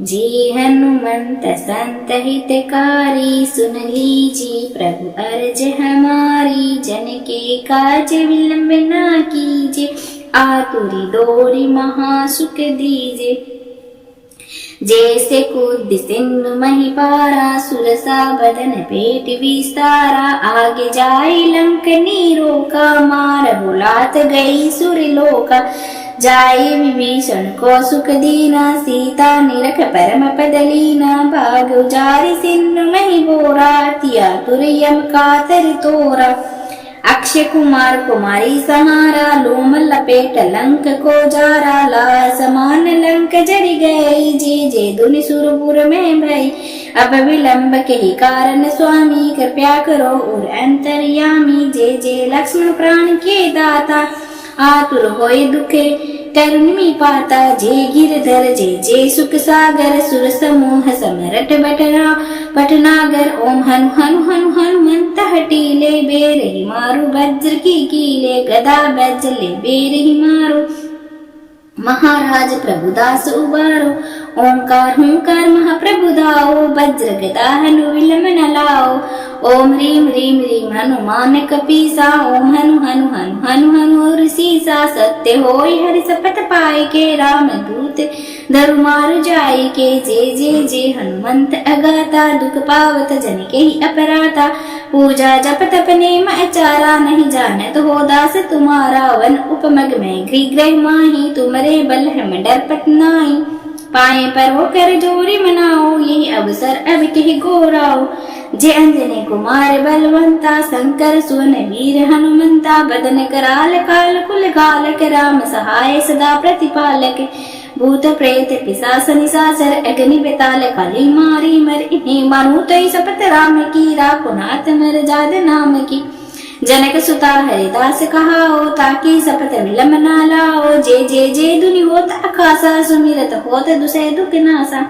जे हनुमंत संत हितकारी, सुन लीजिए प्रभु अर्ज हमारी। जन के काज विलंब ना कीजिए, आतुरी दौड़ी महासुख दीजिए। जैसे कूद सिंधु मही पारा, सुरसा बदन पेट विस्तारा। आगे जाए लंक नीरोका, मार बुलात गई सुरलोका। जाए विभीषण को सुख दीना, सीता निरख परम पद लीना। भाग उजारि सिंधु मही बोरा, तिया तुरयम कातर तोरा। अक्षय कुमार कुमारी सहारा, लोम लपेट लंक को जारा। ला समान लंक जरि गई, जे जे दुनि सुरपुर में भई। अब विलंब के ही कारण स्वामी, कृपया करो और अंतर्यामी। जे जे लक्ष्मण प्राण के दाता, आतुर होए दुखे करुणि पाता। जे गिरधर जे जे सुख सागर, सुर समूह समरट भटनागर। ओम हनु हनु हनु हनुमंत हटीले, बेरहि मारु वज्र की कीले। गदा बैजले बेरहि मारो, महाराज प्रभुदास उबारो। ओंकार हुंकार महाप्रभु दाओ, वज्र गदा हनु विलम न लाओ। ओम ह्रीम ह्रीम ह्रीम हनुमान कपीसा, ओम हनु हनु हनु हनु हनु ऋषिसा। सत्य होय हरि शपथ पाए के, राम दूत धरु मारु जाय के। जे जे जे हनुमंत अगाता, दुख पावत जन के ही अपराता। पूजा जप तप नेम आचारा, नहीं जानत हो दास तुम्हारा। वन उपमग में गृह माही, तुमरे बल हम डरपत नाई। पाए पर हो कर जोरी मनाओ, यही अवसर अब कही गोराओ। जे अंजनी कुमार बलवंता, शंकर सुवन वीर हनुमंता। बदन कराल काल कुल कालक, राम सहाय सदा प्रतिपालक। भूत प्रेत पिशाच निशाचर, अग्नि बेताल काली मारी मर। इन्हें मानो तई शपथ राम की, राखो नाथ मर जाद नाम की। जनक सुता हरिदास कहाओ, ताकि शपथ विलंब ना लाओ। जे जे जे दुनि होत अखासा, सुमिरत होत दुसै दुख नासा।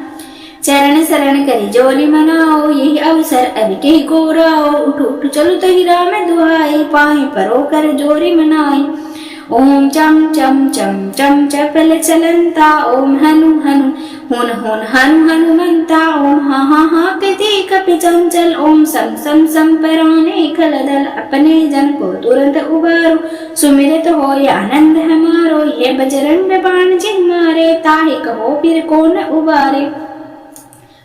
चरण शरण करी जोली मनाओ, यही अवसर अब के गोराओ। उठ उठ चलो तही राम दुहाई, पाए परो कर जोरी मनाई। ओम चम चम चम चम चपल चलंता, ओम हनु हनु हुन हुन हनु हनुमंता। ओम हा हा हा कति कपि चंचल, ओम सम सम सम पराने खलदल। अपने जन को तुरंत उबारो, सुमिरत हो आनंद हमारो। ये बजरंग बाण जिन मारे, ताहि कहो फिर कौन उबारे।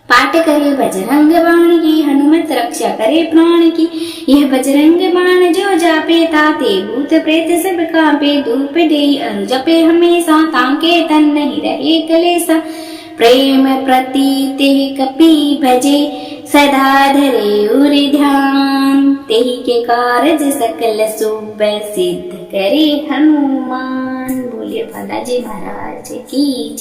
पाठ करे बजरंग बाण की, हनुमत रक्षा करे प्राण की। यह बजरंग बाण जो जापे, ताते भूत प्रेत सब कांपे। धूप दे अरु जपे हमेशा, ताके तन नहीं रहे कलेसा। प्रेम प्रतीते कपि भजे, सदा धरे उर ध्यान। तेहि के कारज सकल शुभ, सिद्ध करे हनुमान। बोलिए बालाजी महाराज की।